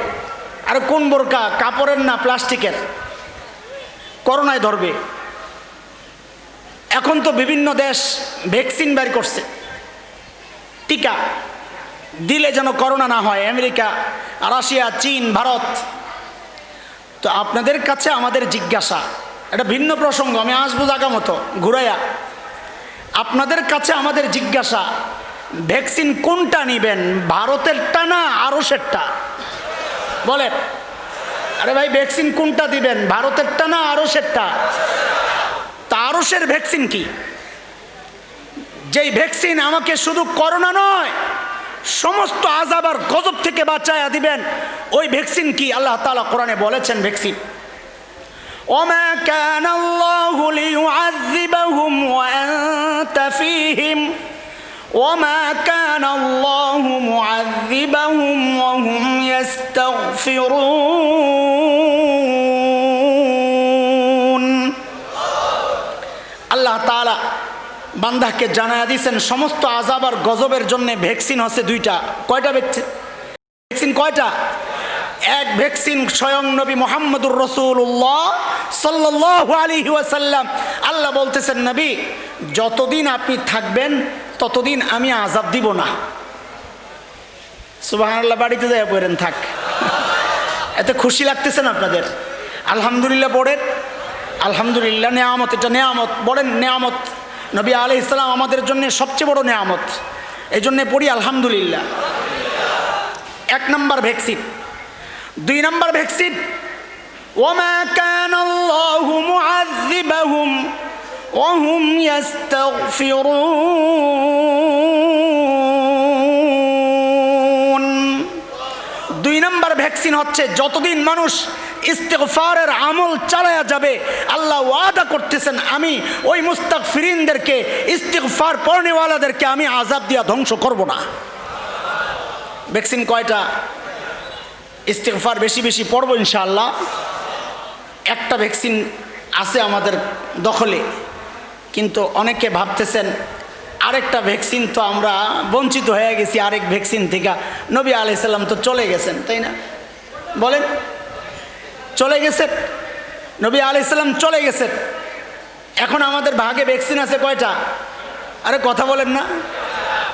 আর কোন বোরকা, কাপড়ের না প্লাস্টিকের, করোনায় ধরবে। এখন তো বিভিন্ন দেশ ভ্যাকসিন বের করছে, টিকা দিলে যেন করোনা না হয়, আমেরিকা, রাশিয়া, চীন, ভারত। তো আপনাদের কাছে আমাদের জিজ্ঞাসা, এটা ভিন্ন প্রসঙ্গ, আমি আসবো জায়গা মতো ঘুরাইয়া। আপনাদের কাছে আমাদের জিজ্ঞাসা, ভ্যাকসিন কোনটা নেবেন, ভারতেরটা না আরশেরটা? বলেন, আরে ভাই ভ্যাকসিন কোনটা দিবেন, ভারতেরটা না আরশেরটা? তা আরশের ভ্যাকসিন কি? যেই ভ্যাকসিন আমাকে শুধু করোনা নয় সমস্ত আযাব আর গজব থেকে বাঁচায়া দিবেন, ওই ভ্যাকসিন কি? আল্লাহ তাআলা কোরআনে বলেছেন ভ্যাকসিন, ওমা কানা আল্লাহু লিয়ুআযযিবাহুম ওয়া আনতা ফীহিম ওমা কানা আল্লাহু মুআযযিবাহুম ওয়া হুম ইস্তাগফিরুন। আল্লাহ তাআলা বান্দাকে জানায়া দিয়েছেন সমস্ত আযাব আর গজবের জন্য ভ্যাকসিন হচ্ছে দুইটা। কয়টা ভ্যাকসিন? কয়টা? এক ভ্যাকসিন স্বয়ং নবী মুহাম্মদুর রাসূলুল্লাহ সাল্লাল্লাহু আলাইহি ওয়াসাল্লাম। আল্লাহ বলতেছেন, নবী যতদিন আপনি থাকবেন ততদিন আমি আযাব দিব না। সুবহানাল্লাহ, বাড়িতে যাইয়া পড়েন থাক। এত খুশি লাগতেছে না আপনাদের? আলহামদুলিল্লাহ পড়েন, আলহামদুলিল্লাহ, নেয়ামত, এটা নেয়ামত, বলেন নেয়ামত। নবী আলাইহিস সালাম আমাদের জন্য সবচেয়ে বড় নেয়ামত, এই জন্যে পড়ি আলহামদুলিল্লাহ। এক নম্বর ভ্যাকসিন। দুই নম্বর ভ্যাকসিন, ওমা কানা আল্লাহু মুআযযিবাহুম ওয়া হুম ইস্তাগফিরুন। দুই নম্বর ভ্যাকসিন হচ্ছে যতদিন মানুষ ইস্তিগফারের আমল চালায়া যাবে, আল্লাহ ওয়াদা করতেছেন আমি ওই মুস্তাগফিরিনদেরকে, ইস্তিগফার পড়নেওয়ালাদেরকে আমি আযাব দিয়া ধ্বংস করব না। ভ্যাকসিন কয়টা? ইস্তিগফার বেশি বেশি পড়ব ইনশাআল্লাহ। একটা ভ্যাকসিন আছে আমাদের দখলে, কিন্তু অনেকে ভাবতেছেন আরেকটা ভ্যাকসিন তো আমরা বঞ্চিত হয়ে গেছি আরেক ভ্যাকসিন থেকে। নবী আলাইহিস সালাম তো চলে গেছেন, তাই না? বলেন, চলে গেছেন, নবী আলাইহিস সালাম চলে গেছেন। এখন আমাদের ভাগে ভ্যাকসিন আছে কয়টা? আরে কথা বলেন না,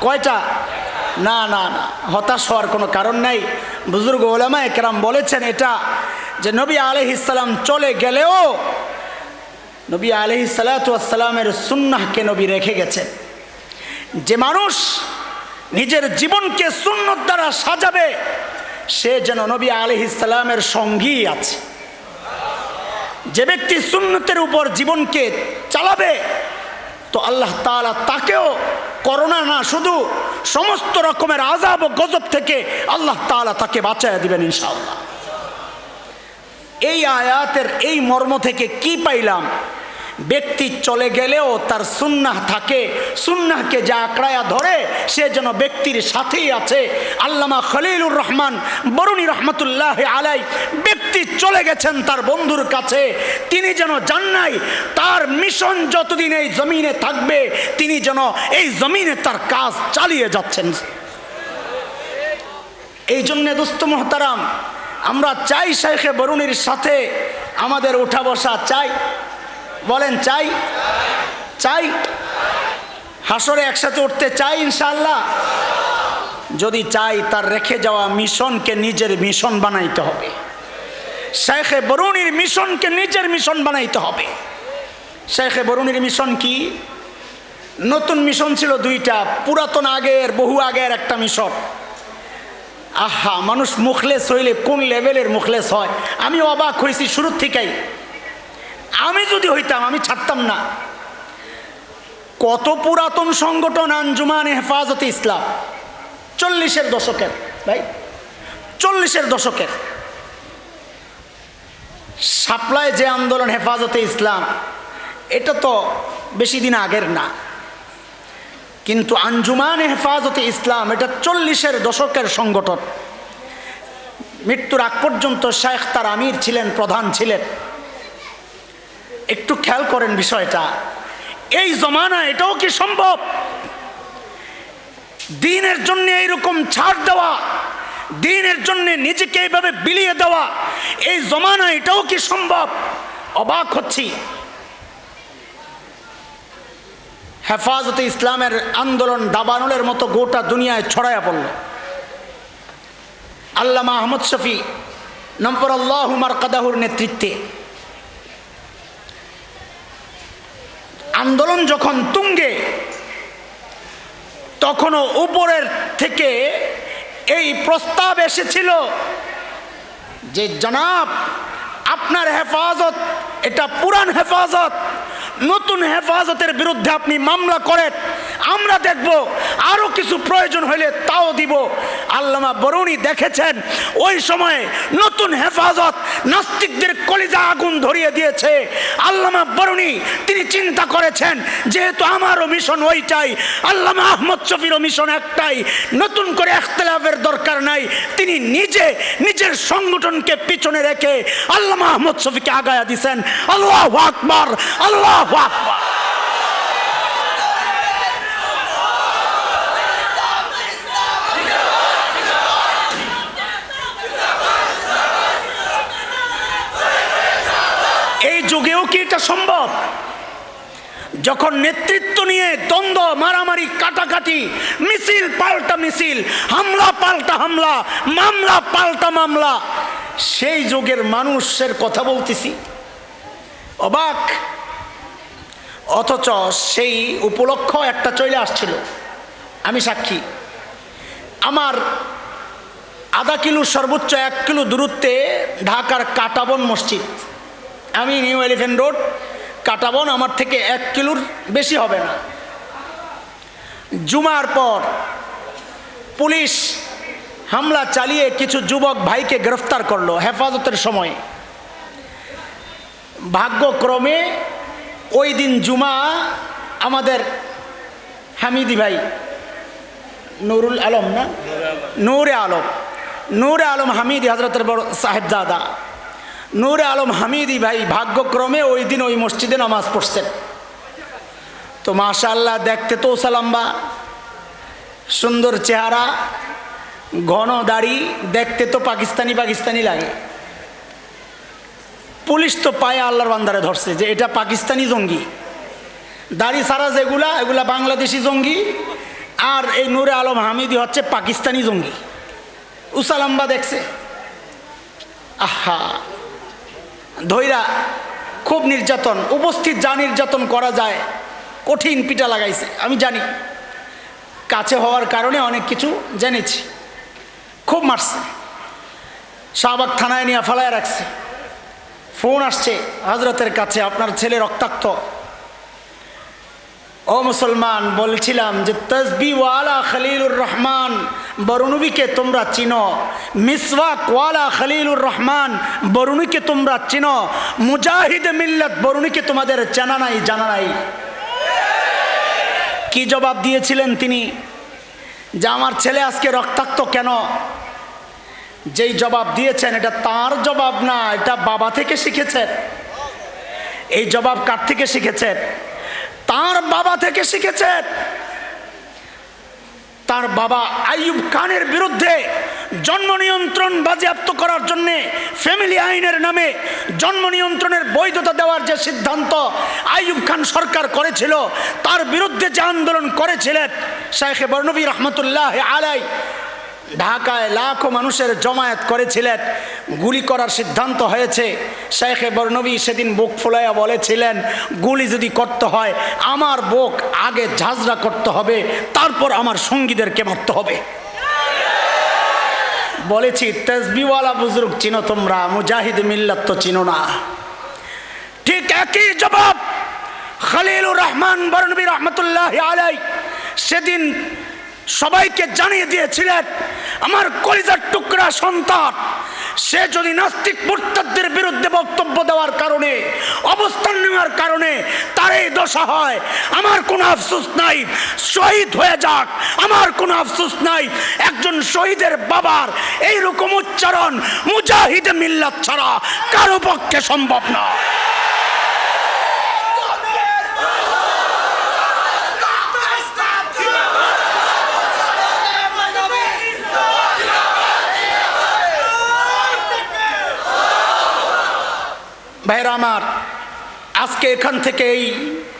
কয়টা? না না না, হতাশ হওয়ার কোনো কারণ নাই। বুজুর্গ উলামায়ে কেরাম বলেছেন এটা, যে নবী আলাইহিস সালাম চলে গেলেও নবী আলাইহিস সালাতু ওয়াস সালামের সুন্নাহকে নবী রেখে গেছেন। যে মানুষ নিজের জীবনকে সুন্নত দ্বারা সাজাবে সে যেন নবী আলাইহিস সালামের সঙ্গী আছে। যে ব্যক্তি সুন্নতের উপর জীবনকে চালাবে তো আল্লাহ তাআলা তাকেও করোনা না শুধু সমস্ত রকমের আযাব ও গজব থেকে আল্লাহ তাআলা তাকে বাঁচায়া দিবেন ইনশাআল্লাহ। এই আয়াতের এই মর্ম থেকে কি পাইলাম? ব্যক্তি চলে গেলেও তার সুন্নাহ থাকে, সুন্নাহকে যা আঁকড়ায়া ধরে সে যেন ব্যক্তির সাথেই আছে। আল্লামা খলিলুর রহমান বরুনী রহমতুল্লাহ আলাই, ব্যক্তি চলে গেছেন তার বন্ধুর কাছে, তিনি যেন যান নাই, তার মিশন যতদিন এই জমিনে থাকবে তিনি যেন এই জমিনে তার কাজ চালিয়ে যাচ্ছেন। এই জন্যে দোস্ত মোহতারাম, আমরা চাই শাইখে বরুণীর সাথে আমাদের উঠা বসা চাই। বলেন চাই? চাই। হাসরে একসাথে উঠতে চাই ইনশাআল্লাহ। যদি চাই তার রেখে যাওয়া মিশনকে নিজের মিশন বানাইতে হবে। শাইখে বরুণীর মিশনকে নিজের মিশন বানাইতে হবে। শাইখে বরুণীর মিশন কি? নতুন মিশন ছিল দুইটা, পুরাতন আগের বহু আগের একটা মিশন। আহা, মানুষ মুখলেস হইলে কোন লেভেলের মুখলেস হয় আমি অবাক হয়েছি শুরুর থেকেই। আমি যদি হইতাম আমি ছাড়তাম না। কত পুরাতন সংগঠন আঞ্জুমানে হেফাজতে ইসলাম, 40-এর দশকের, ভাই 40-এর দশকের। শাপলায় যে আন্দোলন হেফাজতে ইসলাম, এটা তো বেশি দিন আগের না, কিন্তু আঞ্জুমানে হেফাজতে ইসলাম এটা 40-এর দশকের সংগঠন। মৃত্যুর আগ পর্যন্ত শেখ তার আমির ছিলেন, প্রধান ছিলেন। একটু খেয়াল করেন বিষয়টা, এই জমানা এটাও কি সম্ভব? দ্বীনের জন্য এইরকম ছাড় দেওয়া, দ্বীনের জন্য নিজেকে এইভাবে বিলিয়ে দেওয়া, এই জমানা এটাও কি সম্ভব? অবাক হচ্ছি। হেফাজতে ইসলামের আন্দোলন দাবানলের মতো গোটা দুনিয়ায় ছড়ায়া পড়ল। আল্লামা আহমদ শফি নব্বরাল্লাহু মারকাদাহুর নেতৃত্বে আন্দোলন যখন তুঙ্গে, তখনও উপরের থেকে এই প্রস্তাব এসেছিল যে জনাব, আপনার হেফাজত এটা পুরান হেফাজত, নতুন হেফাজতের বিরুদ্ধে আপনি মামলা করেন, আমরা দেখব, আরো কিছু প্রয়োজন হলে তাও দিব। আল্লামা বরুণী দেখেছেন ওই সময়ে নতুন হেফাজত নাস্তিকদের কলিজা আগুন ধরিয়ে দিয়েছে। আল্লামা বরুণী তিনি চিন্তা করেছেন, যেহেতু আমারও মিশন ওইটাই, আল্লামা আহমদ শফিরও মিশন একটাই, নতুন করে ইখতিলাফের দরকার নাই। তিনি নিজের সংগঠনকে পিছনে রেখে আল্লামা আহমদ শফিকে আগায়া দিয়েছেন। আল্লাহু আকবার, আল্লাহু আকবার। এই যুগেও কি এটা সম্ভব? যখন নেতৃত্ব নিয়ে দ্বন্দ্ব, মারামারি, কাটাকাটি, মিছিল পাল্টা মিছিল, হামলা পাল্টা হামলা, মামলা পাল্টা মামলা, সেই যুগের মানুষের কথা বলতেছি, অবাক। অথচ সেই উপলক্ষ একটা চলে আসছিল, আমি সাক্ষী। আমার আধা কিলো সর্বোচ্চ 1 কিলো দূরত্বে ঢাকার কাটাবন মসজিদ, আমি নিউ এলিফ্যান্ট রোড কাটাবন, আমার থেকে 1 কিলোর বেশি হবে না। জুমার পর পুলিশ হামলা চালিয়ে কিছু যুবক ভাইকে গ্রেফতার করলো হেফাজতের সময়। ভাগ্যক্রমে ওই দিন জুমা আমাদের হামিদি ভাই, নুরুল আলম না, নূরে আলম হামিদি, হজরতের বড় সাহেবজাদা নূরে আলম হামিদি ভাই ভাগ্যক্রমে ওই দিন ওই মসজিদে নামাজ পড়ছেন। তো মাশাআল্লাহ, দেখতে তো সালাম্বা, সুন্দর চেহারা, ঘন দাড়ি, দেখতে তো পাকিস্তানি লাগে। পুলিশ তো পায়ে আল্লাহর বান্দারে ধরছে যে এটা পাকিস্তানি জঙ্গি, দাড়ি ছাড়া এগুলা বাংলাদেশি জঙ্গি, আর এই নূরে আলম হামিদি হচ্ছে পাকিস্তানি জঙ্গি। উসালাম্বা দেখছে, আহা, ধৈরা খুব নির্যাতন, উপস্থিত যা নির্যাতন করা যায় কঠিন পিটা লাগাইছে। আমি জানি, কাছে হওয়ার কারণে অনেক কিছু জেনেছি। খুব মারছে, শাহবাগ থানায় নিয়ে ফালায় রাখছে। ফোন আসছে হজরতের কাছে, আপনার ছেলে রক্তাক্ত। ও মুসলমান, বলছিলাম যে তসবিওয়ালা খলিলুর রহমান বরুণবীকে তোমরা চিনো, মিসওয়াকওয়ালা খলিলুর রহমান বরুণীকে তোমরা চিনো, মুজাহিদ মিল্লাত বরুণীকে তোমাদের জানা নাই। কি জবাব দিয়েছিলেন তিনি যে আমার ছেলে আজকে রক্তাক্ত কেন? যেই জবাব দিয়েছেন এটা তার জবাব না, এটা বাবা থেকে শিখেছেন। এই জবাব কার থেকে শিখেছেন? তার বাবা থেকে শিখেছেন। তার বাবা আইয়ুব খানের বিরুদ্ধে জন্ম নিয়ন্ত্রণ বাজেয়াপ্ত করার জন্য ফ্যামিলি আইনের নামে জন্ম নিয়ন্ত্রণের বৈধতা দেওয়ার যে সিদ্ধান্ত আইয়ুব খান সরকার করেছিল, তার বিরুদ্ধে যে আন্দোলন করেছিলেন শেখ বরনবী রহমতুল্লাহ আলাই, ঢাকায় লাখো মানুষের জমায়েত করেছিলেন, গুলি করার সিদ্ধান্ত হয়েছে। শেখ বরনবী সেদিন বুক ফুলাইয়া বলেছিলেন, গুলি যদি করতে হয় আমার বুক আগে ঝাঁঝরা করতে হবে, তারপর আমার সঙ্গীদেরকে মারতে হবে। বলেছি তসবিওয়ালা বুজুর্গ চিনো তোমরা, মুজাহিদ মিল্লাত তো চিনো না। ঠিক একই জবাব খলিলুর রহমান বরনবী রহমতুল্লাহ আলাই সেদিন সবাইকে জানিয়ে দিয়েছিলেন, আমার কলিজার টুকরা সন্তান সে যদি নাস্তিক মুরতাদদের বিরুদ্ধে বক্তব্য দেওয়ার কারণে, অবস্থান নেওয়ার কারণে তার এই দশা হয়, আমার কোনো আফসোস নাই, শহীদ হয়ে যাক, আমার কোনো আফসোস নাই। একজন শহীদের বাবার এইরকম উচ্চারণ মুজাহিদে মিল্লাত ছাড়া কারো পক্ষে সম্ভব না। ভাইরা আমার, আজকে এখান থেকে এই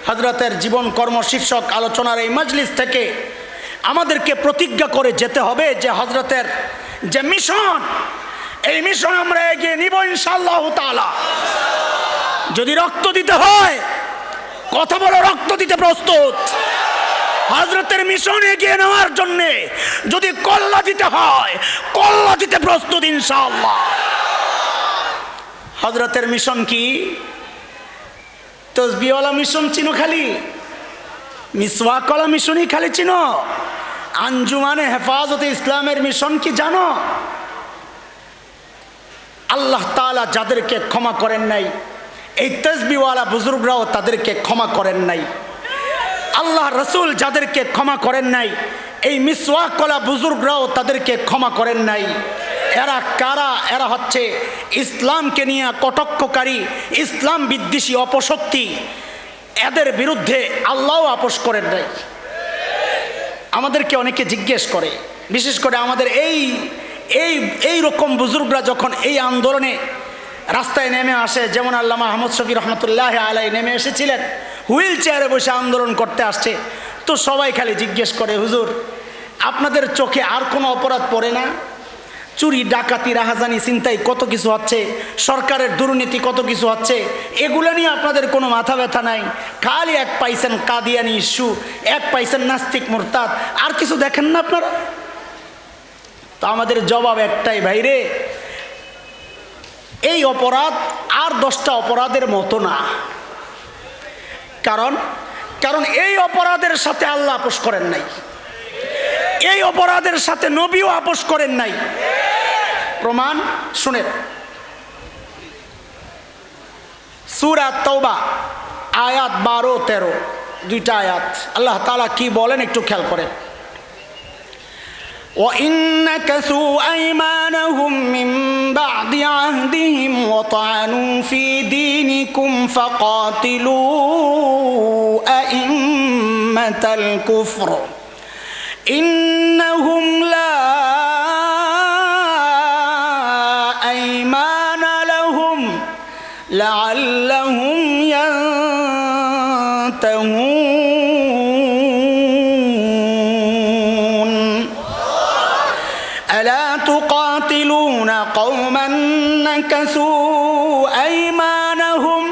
হযরতের জীবন কর্ম শীর্ষক আলোচনার এই মজলিস থেকে আমাদেরকে প্রতিজ্ঞা করে যেতে হবে যে হযরতের যে মিশন, এই মিশন আমরা এগিয়ে নিব ইনশাআল্লাহ তাআলা। যদি রক্ত দিতে হয়, কথা বলো, রক্ত দিতে প্রস্তুত। হযরতের মিশন এগিয়ে নেওয়ার জন্যে যদি কল্লা দিতে হয়, কল্লা দিতে প্রস্তুত ইনশাআল্লাহ। হযরতের মিশন কি? তসবিহওয়ালা মিশন চিনো খালি? মিসওয়াকওয়ালা মিশনই খালি চিনো? আঞ্জুমানে হেফাজতে ইসলামের মিশন কি জানো? আল্লাহ তাআলা যাদেরকে ক্ষমা করেন নাই, এই তসবিহওয়ালা বুজুর্গরাও তাদেরকে ক্ষমা করেন নাই। আল্লাহ রসুল যাদেরকে ক্ষমা করেন নাই, এই মিসওয়াকওয়ালা বুজুর্গরাও তাদেরকে ক্ষমা করেন নাই। এরা কারা? এরা হচ্ছে ইসলামকে নিয়ে কটাক্ষকারী, ইসলাম বিদ্বেষী অপশক্তি। এদের বিরুদ্ধে আল্লাহও আপোষ করেন নাই। আমাদেরকে অনেকে জিজ্ঞেস করে, বিশেষ করে আমাদের এই রকম বুজুর্গরা যখন এই আন্দোলনে রাস্তায় নেমে আসে, যেমন আল্লামা আহমদ শফি রহমতুল্লাহ আলাই নেমে এসেছিলেন, হুইল চেয়ারে বসে আন্দোলন করতে আসছে, তো সবাই খালি জিজ্ঞেস করে, হুজুর আপনাদের চোখে আর কোনো অপরাধ পড়ে না? চুরি, ডাকাতি, রাহাজানি, ছিনতাই কত কিছু হচ্ছে, সরকারের দুর্নীতি কত কিছু হচ্ছে, এগুলো নিয়ে আপনাদের কোনো মাথা ব্যথা নাই? খালি এক পাইছেন কাদিয়ানি ইস্যু, এক পাইছেন নাস্তিক মুরতাদ, আর কিছু দেখেন না আপনারা? তো আমাদের জবাব একটাই, ভাইরে, এই অপরাধ আর 10টা অপরাধের মতো না। কারণ এই অপরাধের সাথে আল্লাহ আপোষ করেন নাই, এই অপরাধের সাথে নবীও আপোষ করেন নাই। প্রমাণ শুনেন, সূরা তাওবা আয়াত 12-13, দুইটা আয়াত আল্লাহ তাআলা কি বলেন একটু খেয়াল করেন। وَإِنْ نَكَثُوا أَيْمَانَهُمْ مِنْ بَعْدِ عَهْدِهِمْ وَطَعَنُوا فِي دِينِكُمْ فَقَاتِلُوا أَئِمَّةَ الْكُفْرِ إِنَّهُمْ لَا أَيْمَانَ لَهُمْ لَعَلَّهُمْ يَنْتَهُونَ أَلَا تُقَاتِلُونَ قَوْمًا نَكَثُوا أَيْمَانَهُمْ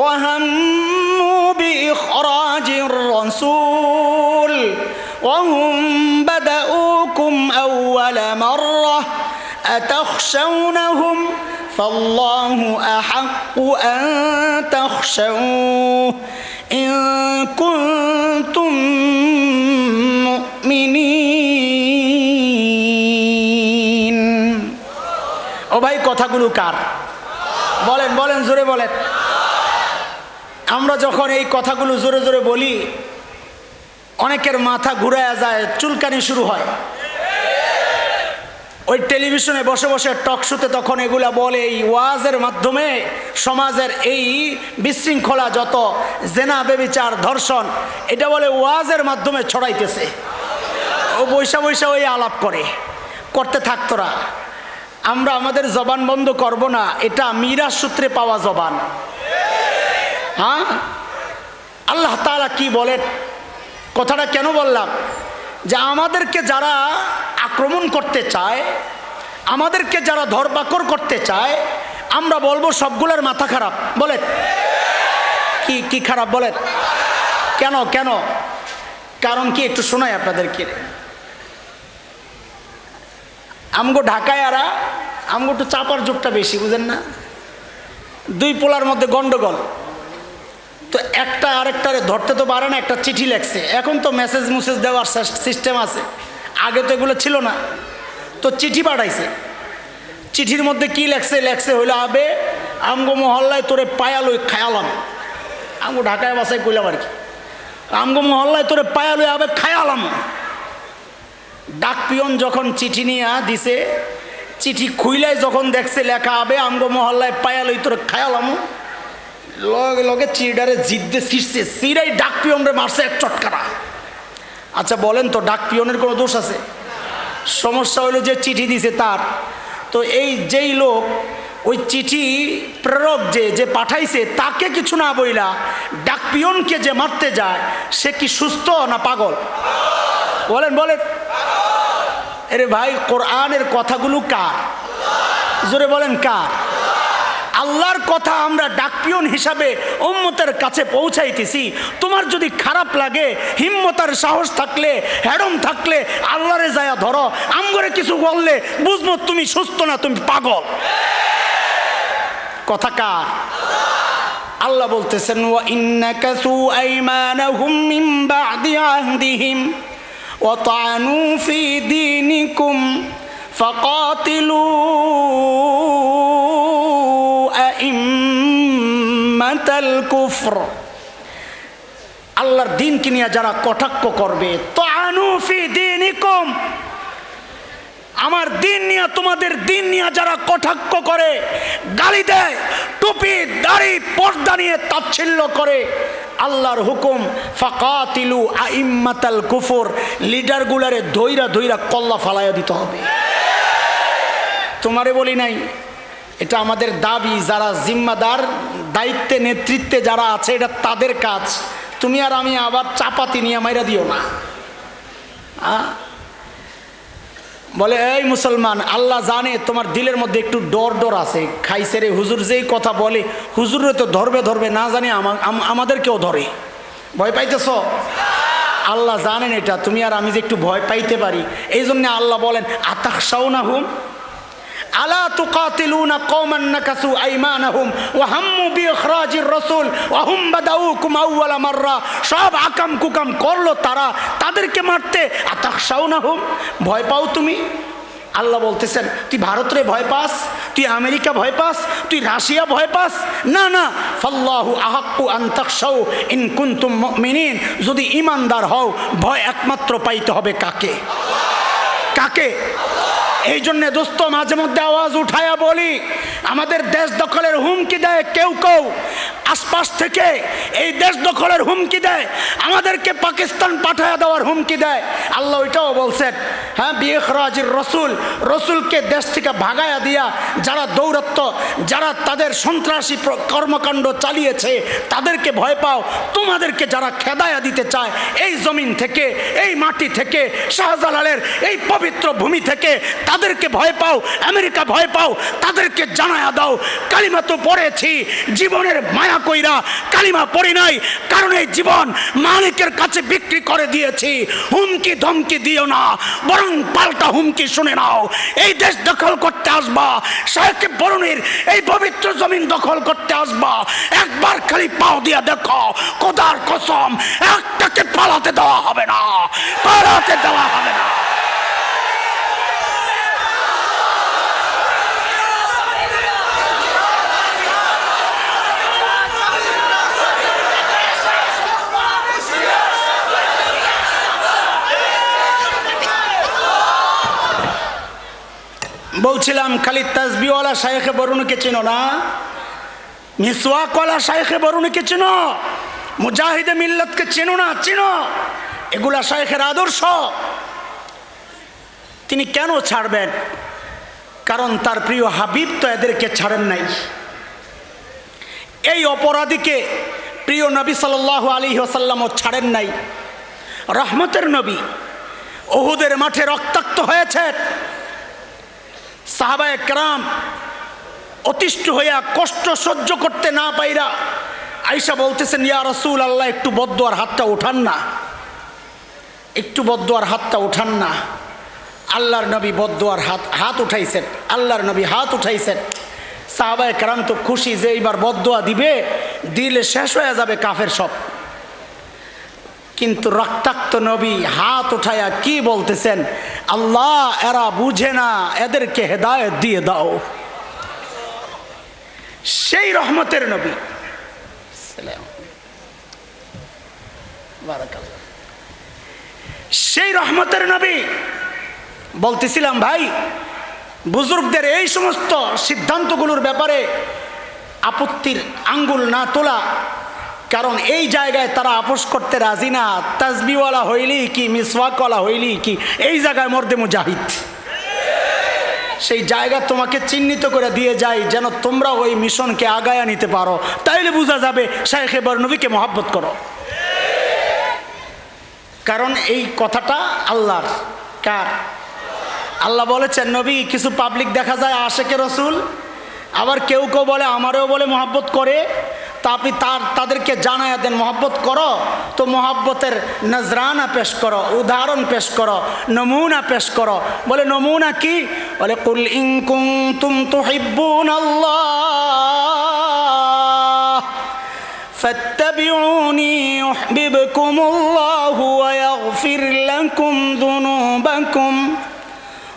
وَهَمُّوا بِإِخْرَاجِ الرَّسُولِ وهم بدؤوكم أول مرة أتخشونهم فالله أحق أن تخشوه إن كنتم مؤمنين। ও ভাই, কথাগুলো কার? বলেন বলেন, জোরে বলেন। আমরা যখন এই কথাগুলো জোরে জোরে বলি, অনেকের মাথা ঘুরায়া যায়, চুলকানি শুরু হয়। ওই টেলিভিশনে বসে বসে টক শোতে তখন এগুলা বলে, এই ওয়াজের মাধ্যমে সমাজের এই বিশৃঙ্খলা, যত জেনা, বেবিচার, ধর্ষণ, এটা বলে ওয়াজের মাধ্যমে ছড়াইতেছে। ও বৈশা বৈশা ওই আলাপ করতে থাকতোরা। আমরা আমাদের জবান বন্ধ করব না, এটা মিরাজ সূত্রে পাওয়া জবান। হ্যাঁ, আল্লাহ তাআলা কি বলেন? কথাটা কেন বললাম? যে আমাদেরকে যারা আক্রমণ করতে চায়, আমাদেরকে যারা ধরপাকড় করতে চায়, আমরা বলবো সবগুলোর মাথা খারাপ। বলেন কি খারাপ? বলেন কেন? কারণ কি একটু শোনাই আপনাদেরকে। আমগো ঢাকায় আমগো একটু চাপার যোগটা বেশি, বুঝেন না? দুই পোলার মধ্যে গন্ডগোল, তো একটা আরেকটারে ধরতে তো পারে না, একটা চিঠি লেখছে। এখন তো মেসেজ দেওয়ার সিস্টেম আছে, আগে তো এগুলো ছিল না। তো চিঠি পাঠাইছে, চিঠির মধ্যে কি লেখছে? লেখছে হইলো আবে আমগো মহল্লায় তোরে পায়ালই খায়ালাম। আমগো ঢাকায় বাসায় কইলাম আর কি, আমগো মহল্লায় তোরে পায়ালই আবে খায়ালাম। ডাক পিয়ন যখন চিঠি নিয়ে দিছে, চিঠি খুইলাই যখন দেখছে লেখা আবে আমগো মহল্লায় পায়ালই তোরে খায়ালাম, লগে লগে চিড়ারে জিদ্দে ছিঁড়ছে, চিড়াই ডাক পিয়নরে মারছে এক চটকারা। আচ্ছা বলেন তো ডাক পিয়নের কোনো দোষ আছে? সমস্যা হইলো যে চিঠি দিছে তার। তো এই যেই লোক ওই চিঠি প্রেরক যে পাঠাইছে তাকে কিছু না বইলা ডাক পিয়নকে যে মারতে যায়, সে কি সুস্থ না পাগল? বলেন বলেন। আরে ভাই, কোরআনের কথাগুলো কার? জোরে বলেন কার? আল্লাহর কথা আমরা ডাকপিয়ন হিসাবে উম্মতের কাছে পৌঁছাইতেছি। তোমার যদি খারাপ লাগে, হিম্মতার সাহস থাকলে, হেডম থাকলে আল্লাহরে যায়া ধরো। আমগরে কিছু বললে বুঝবো তুমি সুস্থ না, তুমি পাগল। কথা কার? আল্লাহ বলতেছেন ওয়া ইন্নাকাসু আইমানাহুম মিন বা'দি আহদিহিম ওয়া তা'নু ফি দীনিকুম ফাকাতিলু আইম্মাতাল কুফর। আল্লাহর দ্বীনকে নিয়ে যারা কটাক্ষ করবে, তা'নু ফি দীনিকুম, আমার দিন নিয়ে, তোমাদের দিন নিয়ে যারা কটাক্ষ করে, গালি দেয়, টুপি দাড়ি পর্দা নিয়ে তাচ্ছিল্য করে, আল্লাহর হুকুম ফাকাতিলু আইম্মাতাল কুফর, লিডারগুলারে ধইরা ধইরা কল্লা ফালাইয়া দিতে হবে। তোমারে বলি নাই, এটা আমাদের দাবি। যারা জিম্মাদার, দায়িত্বে, নেতৃত্বে যারা আছে, এটা তাদের কাজ। তুমি আর আমি আবার চাপাতি নিয়ে মাইরা দিও না। বলে এই মুসলমান, আল্লাহ জানে তোমার দিলের মধ্যে একটু ডর ডর আছে। খাইছে রে হুজুর যেই কথা বলে, হুজুরে তো ধরবে ধরবে, না জানি আমাদেরকেও ধরে। ভয় পাইতেছ? আল্লাহ জানেন এটা, তুমি আর আমি যে একটু ভয় পাইতে পারি। এই জন্য আল্লাহ বলেন আতাখশাউনাহুম আলা তুকাতিলুনা কওমান নাকাসু আইমানাহুম ওয়া হাম্মু বিইখরাজির রাসূল ওয়া হুম বাদাউকুম আউওয়ালা মাররা। সব আকাম কুকাম করলো তারা, তাদেরকে মারতে। আতাখশাউনাহুম, ভয় পাও তুমি? আল্লাহ বলতেছেন তুই ভারতরে ভয় পাস, তুই আমেরিকা ভয় পাস, তুই রাশিয়া ভয় পাস? না না, ফাল্লাহু আহাক্কু আন তাখশাউ ইন কুনতুম মুমিনিন। যদি ঈমানদার হও, ভয় একমাত্র পাইতে হবে কাকে? কাকে? এই জন্য দোস্ত মাঝে মধ্যে আওয়াজ উঠায়া বলি, আমাদের দেশ দখলের হুমকি দেয় কেউ কেউ, আশপাশ থেকে এই দেশ দখলের হুমকি দেয়, আমাদেরকে পাকিস্তান পাঠায়া দেওয়ার হুমকি দেয়। আল্লাহ ওইটাও বলছেন, হ্যাঁ, বিইখরাজির রাসূল, রসুলকে দেশ থেকে ভাগায়া দিয়া যারা দৌরাত্ম, যারা তাদের সন্ত্রাসী কর্মকাণ্ড চালিয়েছে তাদেরকে ভয় পাও। তোমাদেরকে যারা খেদায়া দিতে চায় এই জমিন থেকে, এই মাটি থেকে, শাহজালালের এই পবিত্র ভূমি থেকে, তাদেরকে ভয় পাও। আমেরিকা ভয় পাও, তাদেরকে জানায়া দাও কালিমা তো পড়েছি, জীবনের মায়া কইরা কালিমা পড়ি নাই, কারণ এই জীবন মালিকের কাছে বিক্রি করে দিয়েছি। হুমকি ধমকি দিও না, বরং পাল্টা হুমকি শুনে নাও। এই দেশ দখল করতে আসবা, শাহেকে বরুণের এই পবিত্র জমিন দখল করতে আসবা, একবার খালি পাও দিয়া দেখো, খোদার কসম একটাকে পালাতে দেওয়া হবে না, পালাতে দেওয়া হবে না। বলছিলাম খালি তাসবিহওয়ালা শায়েখে বরুণকে চিনো না? মিসওয়াকওয়ালা শায়েখে বরুণকে চিনো? মুজাহিদে মিল্লাতকে চিনো না? চিনো? এগুলা শায়েখের আদর্শ। তিনি কেন ছাড়বেন? কারণ তার প্রিয় হাবিব তো এদেরকে ছাড়েন নাই। এই অপরাধীকে প্রিয় নবী সাল্লাল্লাহু আলাইহি ওয়াসাল্লামও ছাড়েন নাই। রহমতের নবী উহুদের মাঠে রক্তাক্ত হয়েছে। সাহাবায়ে কেরাম অতিষ্ঠ হইয়া কষ্ট সহ্য করতে না পাইরা আয়েশা বলতেছেন, ইয়া রাসূলুল্লাহ, একটু বদদুয়ার হাতটা উঠান না, একটু বদদুয়ার হাতটা উঠান না। আল্লাহর নবী বদদুয়ার হাত উঠাইছেন, আল্লাহর নবী হাত উঠাইছেন। সাহাবায়ে কেরাম তো খুশি যে এইবার বদদুয়া দিবে, দিলে শেষ হয়ে যাবে কাফের সব। কিন্তু রক্তাক্ত নবী হাত উঠায়া কি বলতেছেন, আল্লাহ এরা বুঝে না, এদেরকে হেদায়েত দিয়ে দাও। সেই রহমতের নবী, সেই রহমতের নবী। বলতেছিলাম ভাই, বুজুর্গদের এই সমস্ত সিদ্ধান্তগুলোর ব্যাপারে আপত্তির আঙ্গুল না তোলা, কারণ এই জায়গায় তারা আপোষ করতে রাজি না। তাসবিওয়ালা হইলি কি মিসওয়াকওয়ালা হইলি কি, এই জায়গায় মর্দে মুজাহিদ। সেই জায়গা তোমাকে চিহ্নিত করে দিয়ে যায় যেন তোমরা ওই মিশনকে আগায়া নিতে পারো, তাইলে বোঝা যাবে শাইখে বরনবীকে মহব্বত করো। কারণ এই কথাটা আল্লাহর। কার? আল্লাহ বলেছেন নবী কিছু পাবলিক দেখা যায় আশেকে রসুল, আবার কেউ কেউ বলে আমারও বলে মহব্বত করে, তা আপনি তাদেরকে জানায়া দেন মহব্বত করো, তো মহব্বতের নজরানা পেশ করো, উদাহরণ পেশ করো, নমুনা পেশ করো। বলে নমুনা কি? বলে কুল ইন কুনতুম তুহিব্বুনাল্লাহ ফাত্তাবিউনি ইউহিব্বুকুমুল্লাহু ওয়া ইয়াগফির লাকুম যুনুবাকুম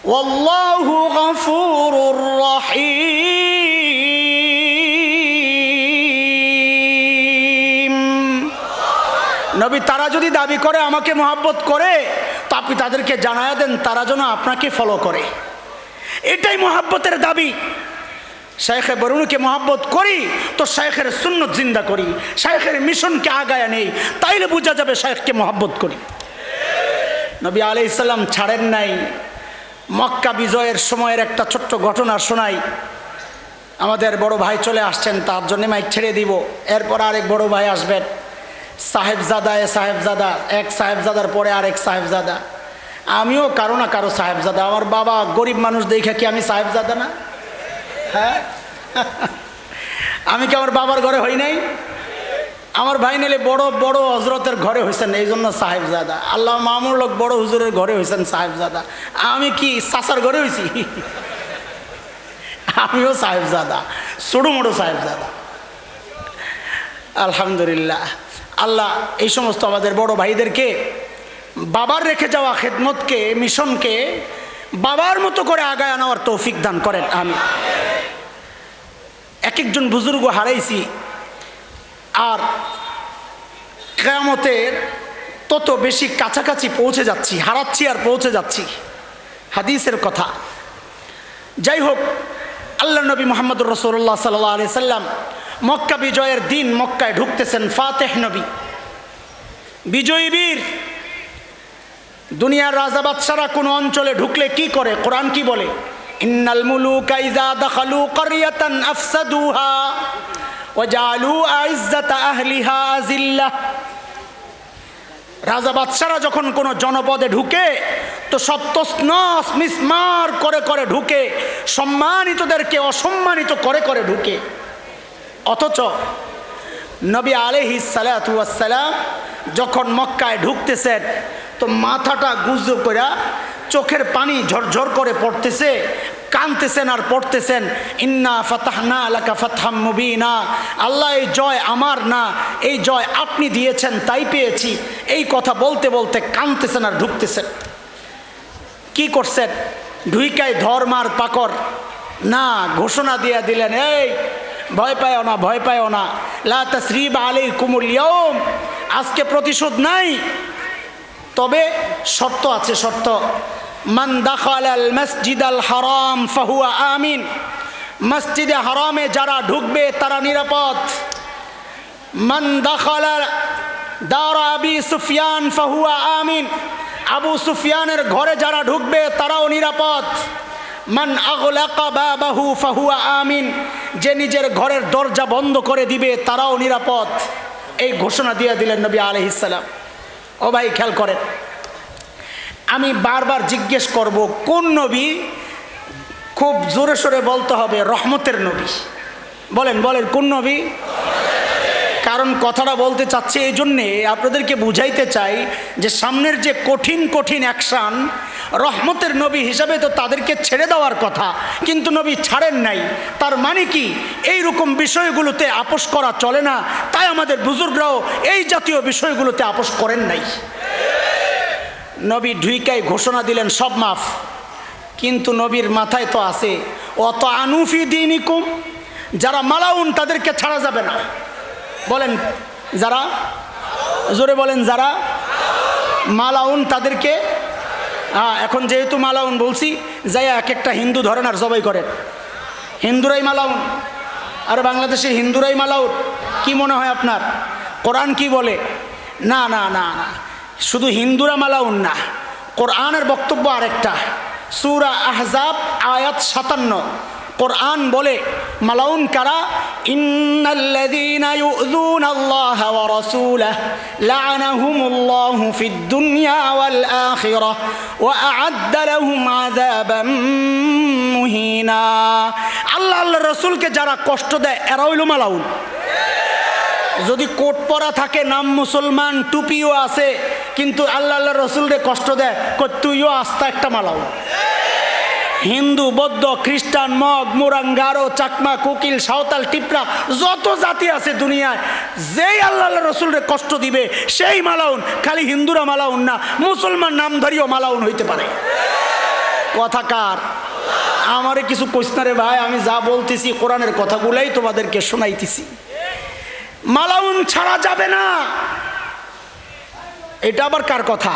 ওয়াল্লাহু গফুরুর রহিম। নবী তারা যদি দাবি করে আমাকে মহব্বত করে, তো আপনি তাদেরকে জানায়া দেন তারা যেন আপনাকে ফলো করে। এটাই মহব্বতের দাবি। শাইখে বরুণীকে মহব্বত করি তো শাইখের সুন্নত জিন্দা করি, শাইখের মিশনকে আগায়া নেই, তাইলে বোঝা যাবে শাইখকে মহব্বত করি। নবী আলাইহিস সালাম ছাড়েন নাই। মক্কা বিজয়ের সময়ের একটা ছোট্ট ঘটনা শোনাই। আমাদের বড় ভাই চলে আসছেন, তার জন্য মাইক ছেড়ে দিব। এরপর আরেক বড় ভাই আসবেন, সাহেবজাদা। সাহেবজাদা, এক সাহেবজাদার পরে আরেক সাহেবজাদা। আমিও কারো না কারো সাহেবজাদা। আমার বাবা গরিব মানুষ দেখে কি আমি সাহেবজাদা না? হ্যাঁ, আমি কি আমার বাবার ঘরে হই নাই? আমার ভাই নিলে বড় বড় হজরতের ঘরে হয়েছেন, এই জন্য সাহেবজাদা। আল্লাহ মামুর লোক বড় হুজুরের ঘরে হয়েছেন সাহেবজাদা। আমি কি চাচার ঘরে হয়েছি? আমিও সাহেবজাদা, ছোটো মোটো সাহেবজাদা। আলহামদুলিল্লাহ, আল্লাহ এই সমস্ত আমাদের বড় ভাইদেরকে বাবার রেখে যাওয়া খেদমতকে, মিশনকে বাবার মতো করে আগায় আনার তৌফিক দান করেন। আমি এক একজন বুজুর্গ হারাইছি, আর কিয়ামতের তত বেশি কাছাকাছি পৌঁছে যাচ্ছি, হারাচ্ছি আর পৌঁছে যাচ্ছি। হাদিসের কথা। যাই হোক, আল্লাহ নবী মুহাম্মদুর রাসূলুল্লাহ সাল্লাল্লাহু আলাইহি সাল্লাম মক্কা বিজয়ের দিন মক্কায় ঢুকতেছেন। ফাতেহ নবী, বিজয়ী বীর। দুনিয়ার রাজা বাদশারা কোন অঞ্চলে ঢুকলে কি করে? কোরআন কি বলে? ইন্নাল মুলুকা ইযা দাখালু ক্বরিয়াতান আফসাদুহা ওয়া জাআলু আইজ্জাতা আহলিহা আযিল্লাহ। রাজা বাদশারা যখন কোনো জনপদে ঢুকে তো সব তছনছ মিসমার করে করে ঢুকে, সম্মানিতদেরকে অসম্মানিত করে করে ঢুকে। অথচ নবী আলাইহিস সালাতু ওয়াস সালাম যখন মক্কায় ঢুকতেছেন তো মাথাটা গুজু করে চোখের পানি ঝরঝর করে পড়তেছে, কাঁদতেছেন আর পড়তেছেন ইন্না ফাতাহনা লাকা ফাতহাম মুবিনা। আল্লাহ এই জয় আমার না, এই জয় আপনি দিয়েছেন তাই পেয়েছি। এই কথা বলতে বলতে কাঁদতেছেন আর ঢুকতেছেন। কি করছেন? ঢুইকায় ধর্মার পাকর না, ঘোষণা দিয়ে দিলেন, এই ভয় পায়ও না, ভয় পায়ও না, লা তাসরিবা আলাইকুমুল ইয়াউম, আজকে প্রতিশোধ নাই। তবে শর্ত আছে, শর্ত। মান দাখালাল মসজিদাল হারাম ফাহুয়া আমিন, মসজিদে হারামে যারা ঢুকবে তারা নিরাপদ। মান দাখালা দার আবি সুফিয়ান ফাহুয়া আমিন, আবু সুফিয়ানের ঘরে যারা ঢুকবে তারাও নিরাপদ। মান আগলাকা বাবাহু ফাহুয়া আমিন, যে নিজের ঘরের দরজা বন্ধ করে দিবে তারাও নিরাপদ। এই ঘোষণা দিয়ে দিলেন নবী আলাইহিস সালাম। ও ভাই খেয়াল করেন, আমি বারবার জিজ্ঞেস করব কোন নবী? খুব জোরে সোরে বলতে হবে রহমতের নবী। বলেন বলেন, কোন নবী? কারণ কারণ কথাটা বলতে চাচ্ছি এই জন্যে, আপনাদেরকে বুঝাইতে চাই যে সামনের যে কঠিন কঠিন অ্যাকশান, রহমতের নবী হিসাবে তো তাদেরকে ছেড়ে দেওয়ার কথা, কিন্তু নবী ছাড়েন নাই। তার মানে কি এই রকম বিষয়গুলোতে আপোষ করা চলে না, তাই আমাদের বুজুর্গরাও এই জাতীয় বিষয়গুলোতে আপোষ করেন নাই। নবী ঢুইকাই ঘোষণা দিলেন সব মাফ, কিন্তু নবীর মাথায় তো আছে অত আনুফি দিনিকুম, যারা মালাউন তাদেরকে ছাড়া যাবে না। বলেন যারা, জোরে বলেন যারা মালাউন তাদেরকে। এখন যেহেতু মালাউন বলছি, যাই এক একটা হিন্দু ধরেন আর জবাই করেন, হিন্দুরাই মালাউন আর বাংলাদেশে হিন্দুরাই মালাউন। কি মনে হয় আপনার? কোরআন কি বলে? না না না না, শুধু হিন্দুরা মালাউন না, কোরআনের বক্তব্য আরেকটা। সূরা আহজাব আয়াত 57, কোরআন বলে মালাউন কারা? ইন্নাল্লাযীনা ইউযুনাল্লাহা ওয়া রাসূলাহু লা'আনাহুমুল্লাহু ফিদ দুনিয়া ওয়াল আখিরাহ ওয়া আ'আদ্দা লাহুম আযাবাম মুহিনা। আল্লাহ আল্লাহর রাসূলকে যারা কষ্ট দেয় এরা হইল মালাউন। যদি কোট পরা থাকে, নাম মুসলমান, টুপিও আছে, কিন্তু আল্লাহ আল্লাহর রাসূলকে কষ্ট দেয়, তুইও আস্তা একটা মালাউন। হিন্দু, বৌদ্ধ, খ্রিস্টান, মগ, মুরাং, গারো, চাকমা, কোকিল, সাঁওতাল, টিপরা, যত জাতি আছে দুনিয়ায়, যেই আল্লাহ রসুলের কষ্ট দিবে সেই মালাউন। খালি হিন্দুরা মালাউন না, মুসলমান নামধারীও মালাউন হইতে পারে। কথা কার? আমারে কিছু কইস না রে ভাই, আমি যা বলতেছি কোরআনের কথাগুলাই তোমাদেরকে শোনাইতেছি। মালাউন ছাড়া যাবে না, এটা আবার কার কথা?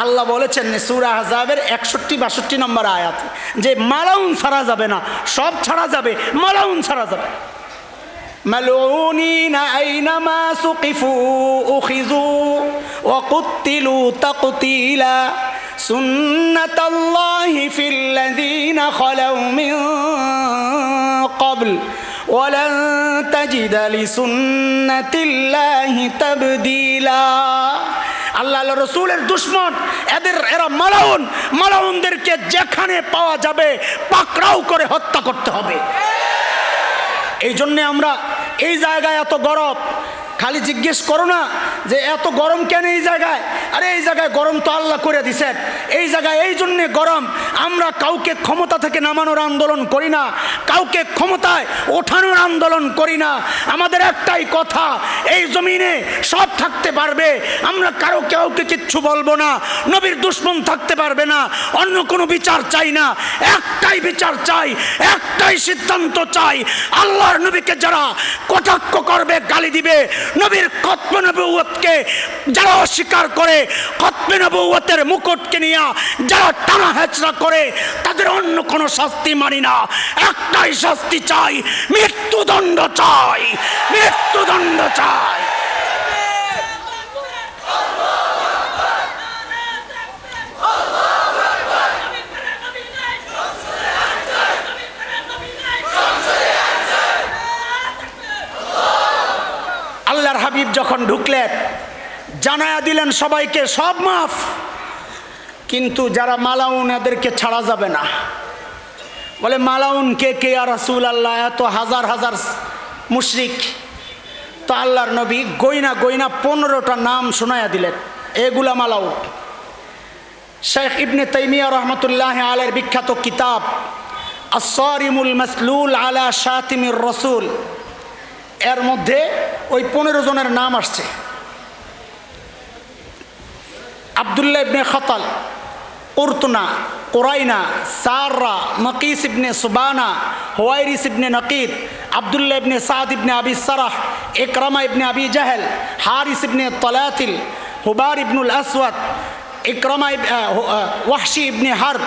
আল্লাহ বলেছেন সূরা আহজাবের 61-62 নম্বর আয়াত যে মালাউন ছাড়া যাবে না, সব ছাড়া যাবে, মালাউন ছাড়া যাবে। মালউনিনা আইনামা সুকিফু উখিযু ওয়া কুতিলু তাকতিলা সুন্নাতাল্লাহি ফিল্লাযীনা খালাউ মিন ক্বাবল ওয়ালান তাজিদা লিসুন্নাতিল্লাহি তাবদীলা। আল্লাহ রসুলের দুশ্মন এরা মালাউন, মালাউনদেরকে যেখানে পাওয়া যাবে পাকড়াও করে হত্যা করতে হবে। এই জন্যে আমরা এই জায়গায় এত গরম, খালি জিজ্ঞেস করো না যে এত গরম কেন এই জায়গায়। আরে এই জায়গায় গরম তো আল্লাহ করে দিছেন, এই জায়গায় এই জন্যে গরম। আমরা কাউকে ক্ষমতা থেকে নামানোর আন্দোলন করি না, কাউকে ক্ষমতায় ওঠানোর আন্দোলন করি না। আমাদের একটাই কথা, এই জমিনে সব থাকতে পারবে, আমরা কাউকে কিচ্ছু বলবো না। নবীর দুশ্মন থাকতে পারবে না, অন্য কোনো বিচার চাই না, একটাই বিচার চাই, একটাই সিদ্ধান্ত চাই। আল্লাহর নবীকে যারা কটাক্ষ করবে, গালি দিবে, নবীর খতমে নবুয়তকে যারা অস্বীকার করে, খতমে নবুয়তের মুকুটকে নিয়ে যারা টানা হেচড়া করে, তাদের অন্য কোনো শাস্তি মানি না, একটাই শাস্তি চাই, মৃত্যুদণ্ড চাই, মৃত্যুদণ্ড চাই। আল্লাহর হাবিব যখন ঢুকলেন জানায়া দিলেন সবাইকে সব মাফ, কিন্তু যারা মালাউন এদেরকে ছাড়া যাবে না। বলে মালাউন কে কে ইয়া রাসূলুল্লাহ? এত হাজার হাজার মুশরিক। তো আল্লাহর নবী গইনা 15টা নাম শোনায়া দিলেন, এগুলা মালাউন। শেখ ইবনে তাইমিয়া রহমতুল্লাহ আলাইহির বিখ্যাত কিতাব আস-সারিমুল মাসলুল আলা শাতিমির রাসূল, এর মধ্যে ওই 15 জনের নাম আসছে। আব্দুল্লাহ ইবনে খতাল, কুরতুনা, কুরাইনা, সাররা, নকিস ইবনে সুবানা, হুয়াইরিস ইবনে নকিদ, আব্দুল্লাহ ইবনে সাদ ইবনে আবি সারাহ, ইকরামা ইবনে আবি জাহেল, হারিস ইবনে তলাতিল, হুবার ইবনুল আসওয়াদ, ইকরামা ওয়াহশি ইবনে হারব,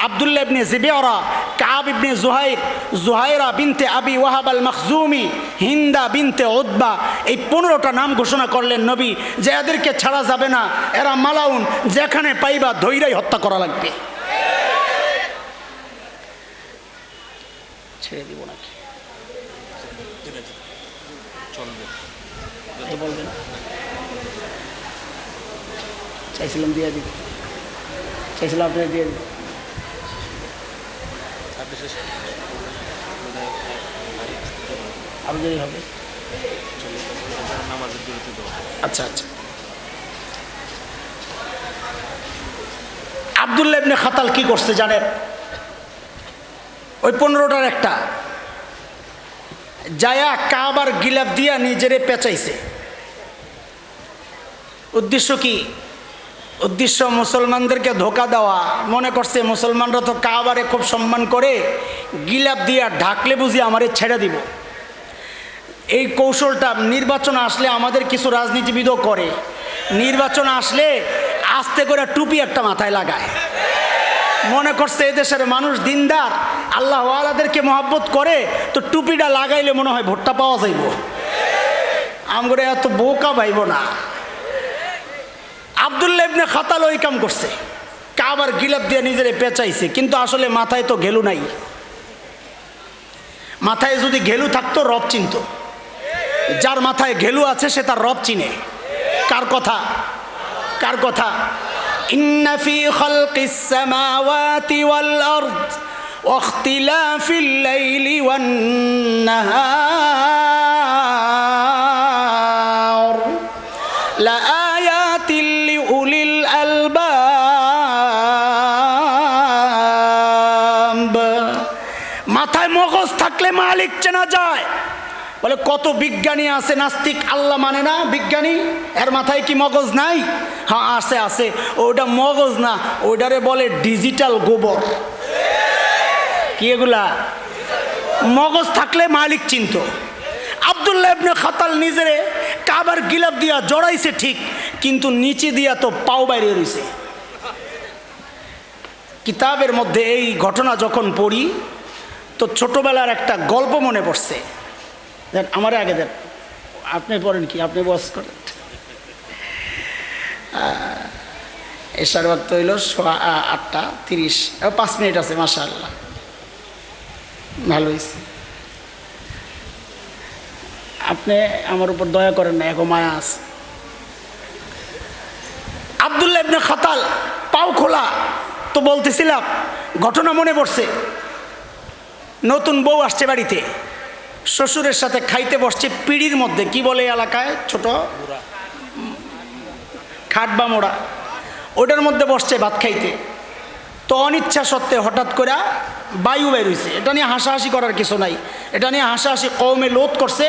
আব্দুল্লাহ ইবনে জিবিয়রা, কাব ইবনে জুহাইর, জুহাইরা বিনতে আবি ওয়াহাব আল মখজুমি, হিন্দা বিনতে উতবা। এই 15টা নাম ঘোষণা করলেন নবী যে এদেরকে ছাড়া যাবে না, এরা মালাউন, যেখানে পাইবা ধৈরাই হত্যা করা লাগবে। ছেড়ে দিব নাকি? বলবে না, চাইছিলাম দিয়ে দিতে, চাইছিলাম আপনি দিয়ে দিন। আরো দেরি হবে, আচ্ছা আচ্ছা। আব্দুল্লাহ ইবনে খাতাল কি করছে জানেন? ওই 15টার একটা যায়া কাবার গিলাফ দিয়া নিজেরে পেঁচাইছে। উদ্দেশ্য কি? উদ্দেশ্য মুসলমানদেরকে ধোকা দেওয়া। মনে করছে মুসলমানরা তো কাবারে খুব সম্মান করে, গিলাফ দিয়া ঢাকলে বুঝি আমারে ছেড়ে দিব। এই কৌশলটা নির্বাচন আসলে আমাদের কিছু রাজনীতিবিদও করে। নির্বাচন আসলে আস্তে করে টুপি একটা মাথায় লাগায়। মনে করছে এদেশের মানুষ দিনদার, আল্লাহ ওয়ালাদেরকে মহব্বত করে, তো টুপিটা লাগাইলে মনে হয় ভোটটা পাওয়া যাইব। আমরা এত বোকা ভাইব না। আব্দুল্লাহ ইবনে খাতাল ওই কাম করছে, কাবার গিলাফ দিয়ে নিজেরে পেঁচাইছে, কিন্তু আসলে মাথায় তো ঘেলু নাই। মাথায় যদি ঘেলু থাকতো রব চিনত। যার মাথায় ঘেলু আছে সে তার রব চিনে। কার কথা? কার কথা? ইন্না ফি খালকিস সামাওয়াতি ওয়াল আরদ ওয়া ইখতিলাফিল লাইলি ওয়ান নাহার লাআয়াতিল লিউলিল আলবাব। মাথায় মগজ থাকলে মালিক চেনা যায়। বলে কত বিজ্ঞানী আছে নাস্তিক, আল্লাহ মানে না বিজ্ঞানী, এর মাথায় কি মগজ নাই? হ্যাঁ আছে আছে। ওটা মগজ না, ওইটারে বলে ডিজিটাল গোবর। কি এগুলা? মগজ থাকলে মালিক চিনত। আব্দুল্লাহ ইবনে খাতাল নিজেরে কাবার গিলাফ দিয়া জড়াইছে ঠিক, কিন্তু নিচে দিয়া তো পাও বাইরে রয়েছে। কিতাবের মধ্যে এই ঘটনা যখন পড়ি তো ছোটবেলার একটা গল্প মনে পড়ছে। দেন আমারে আগে দেন, আপনি পড়েন কি? আপনি বস করেন। এশার ওয়াক্ত হইল 8:30, 5 মিনিট আছে। মাশাআল্লাহ, ভালো হয়েছে। আপনি আমার উপর দয়া করেন না, এখন মায়া আছে। আব্দুল্লাহ ইবনে খাতাল পাও খোলা, তো বলতেছিলাম ঘটনা মনে পড়ছে। নতুন বউ আসছে বাড়িতে, শ্বশুরের সাথে খাইতে বসছে পিড়ির মধ্যে, কি বলে এলাকায় ছোট খাট বা মোড়া, ওটার মধ্যে বসছে ভাত খাইতে। তো অনিচ্ছা সত্ত্বে হঠাৎ করে বায়ু বের হয়েছে। এটা নিয়ে হাসাহাসি করার কিছু নাই। এটা নিয়ে হাসাহাসি কওমে লোত করছে।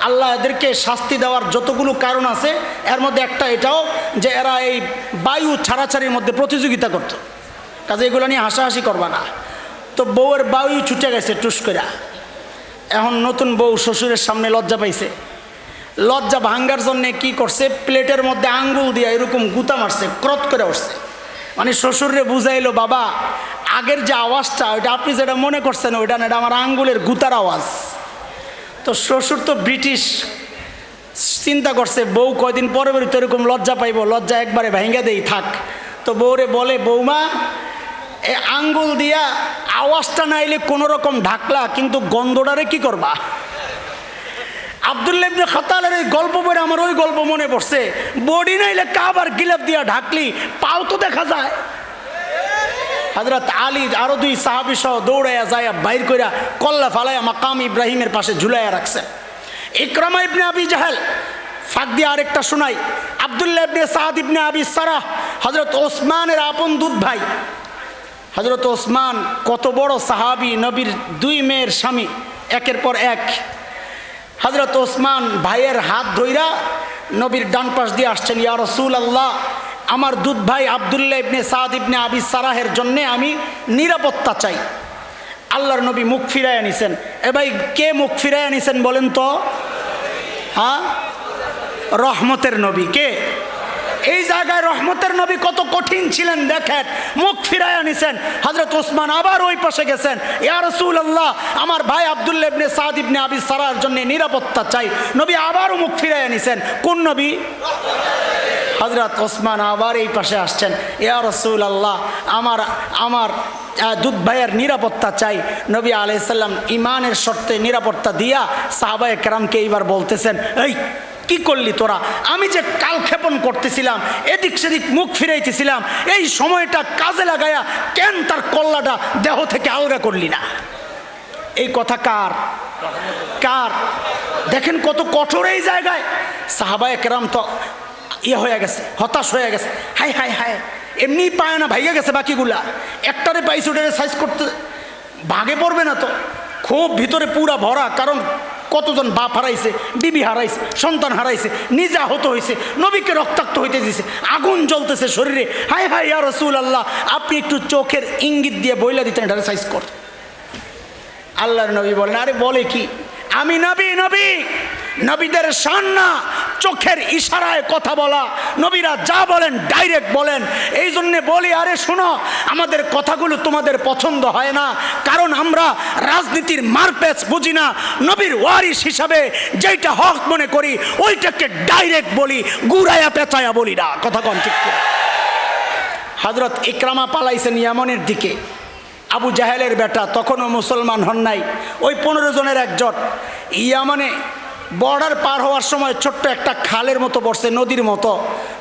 আল্লাহ এদেরকে শাস্তি দেওয়ার যতগুলো কারণ আছে এর মধ্যে একটা এটাও যে এরা এই বায়ু ছাড়াছাড়ির মধ্যে প্রতিযোগিতা করত। কাজে এগুলো নিয়ে হাসাহাসি করবা না। তো বউয়ের বায়ু ছুটে গেছে টুস করে। এখন নতুন বউ শ্বশুরের সামনে লজ্জা পাইছে। লজ্জা ভাঙ্গার জন্যে কি করছে, প্লেটের মধ্যে আঙ্গুল দিয়ে এরকম গুতা মারছে, ক্রত করে উঠছে। মানে শ্বশুরে বুঝাইলো, বাবা আগের যে আওয়াজটা ওইটা আপনি যেটা মনে করছেন ওইটা না, এটা আমার আঙ্গুলের গুতার আওয়াজ। তো শ্বশুর তো ব্রিটিশ, চিন্তা করছে বউ কয়দিন পরে পরে তো এরকম লজ্জা পাইব, লজ্জা একবারে ভেঙ্গে দেই থাক। তো বউরে বলে, বৌমা এ আঙ্গুল দিয়া আওয়াজটা নাইলে কোনো রকম ঢাকলা, কিন্তু গন্ধটারে কি করবা? আব্দুল্লাহ ইবনে খাতালের এই গল্প পড়ে আমার ওই গল্প মনে পড়ছে। বডি নাইলে কাবার গিলাফ দিয়া ঢাকলি, পাও তো দেখা যায়। হযরত আলী আরো 2 সাহাবী সহ দৌড়াইয়া যায়, বাইর কইরা কল্লা ফালাইয়া মাকাম ইব্রাহিমের পাশে ঝুলাইয়া রাখছে। ইকরামা ইবনে আবি জাহেল ফাঁক দিয়ে আরেকটা শোনাই। আব্দুল্লাহ ইবনে সাদ ইবনে আবি সারাহ হযরত ওসমানের আপন দুধ ভাই। হযরত ওসমান কত বড় সাহাবী, নবীর 2 মেয়ের স্বামী, একের পর এক। হযরত ওসমান ভাইয়ের হাত ধইরা নবীর ডান পাশ দিয়ে আসছেন, ইয়া রাসূলুল্লাহ আমার দুধ ভাই আব্দুল্লাহ ইবনে সাদ ইবনে আবি সারাহের জন্যে আমি নিরাপত্তা চাই। আল্লাহর নবী মুখ ফিরাইয়া নিছেন। এ ভাই কে মুখ ফিরাইয়া নিছেন বলেন তো? হ্যাঁ, রহমতের নবী। কে? এই জায়গায় রহমতের নবী কত কঠিন ছিলেন দেখেন, মুখ ফিরাইয়া নিছেন। হযরত ওসমান আবার ওই পাশে গেছেন, ইয়া রাসূলুল্লাহ আমার ভাই আব্দুল্লাহ ইবনে সাদ ইবনে আবি সারাহের জন্য নিরাপত্তা চাই। নবী আবারও মুখ ফিরাইয়া নিছেন। কোন নবী? হযরত ওসমান আবার এই পাশে আসছেন, ইয়া রাসূলুল্লাহ আমার দুধ ভাইয়ের নিরাপত্তা চাই। নবী আলাইহিস সালাম ঈমানের শর্তে নিরাপত্তা দিয়া সাহাবায়ে কেরামকে এইবার বলতেছেন, এই কি করলি তোরা? আমি যে কালক্ষেপণ করতেছিলাম, এদিক সেদিক মুখ ফিরাইতেছিলাম, এই সময়টা কাজে লাগায়া কেন তার কল্লাটা দেহ থেকে আলগা করলি না? এই কথা কার? কার? দেখেন কত কঠোর এই জায়গায়। সাহাবায়ে কেরাম তো হয়ে গেছে, হতাশ হয়ে গেছে। হাই হাই হাই, এমনি পায় না, ভাইয়া গেছে বাকিগুলা, একটারে পাইছে, ওটারে সাইজ করতে ভাগে পড়বে না তো। খুব ভিতরে পুরা ভরা, কারণ কতজন বাপ হারাইছে, বিবি হারাইছে, সন্তান হারাইছে, নিজে আহত হয়েছে, নবীকে রক্তাক্ত হইতে দিয়েছে, আগুন জ্বলতেছে শরীরে। হাই হাই ইয়া রাসূলুল্লাহ, আপনি একটু চোখের ইঙ্গিত দিয়ে বইলা দিতেন এটারে সাইজ কর। আল্লাহর নবী বলেন, আরে বলে কি, আমি নবী, নবী নবীদের শান না চোখের ইশারায় কথা বলা। নবীরা যা বলেন ডাইরেক্ট বলেন। এই জন্যে বলি, আরে শোনো, আমাদের কথাগুলো তোমাদের পছন্দ হয় না, কারণ আমরা রাজনীতির মারপ্যাচ বুঝি না। নবীর ওয়ারিস হিসাবে যেটা হক মনে করি ওইটাকে ডাইরেক্ট বলি, গুড়ায়া পেঁচায়া বলি না। কথা কন ঠিক করে। হযরত ইকরামা পালাইছেন ইয়ামনের দিকে। আবু জাহেলের বেটা, তখনও মুসলমান হন নাই, ওই 15 জনের একজন। ইয়ামানে বর্ডার পার হওয়ার সময় ছোট্ট একটা খালের মতো বসছে, নদীর মতো,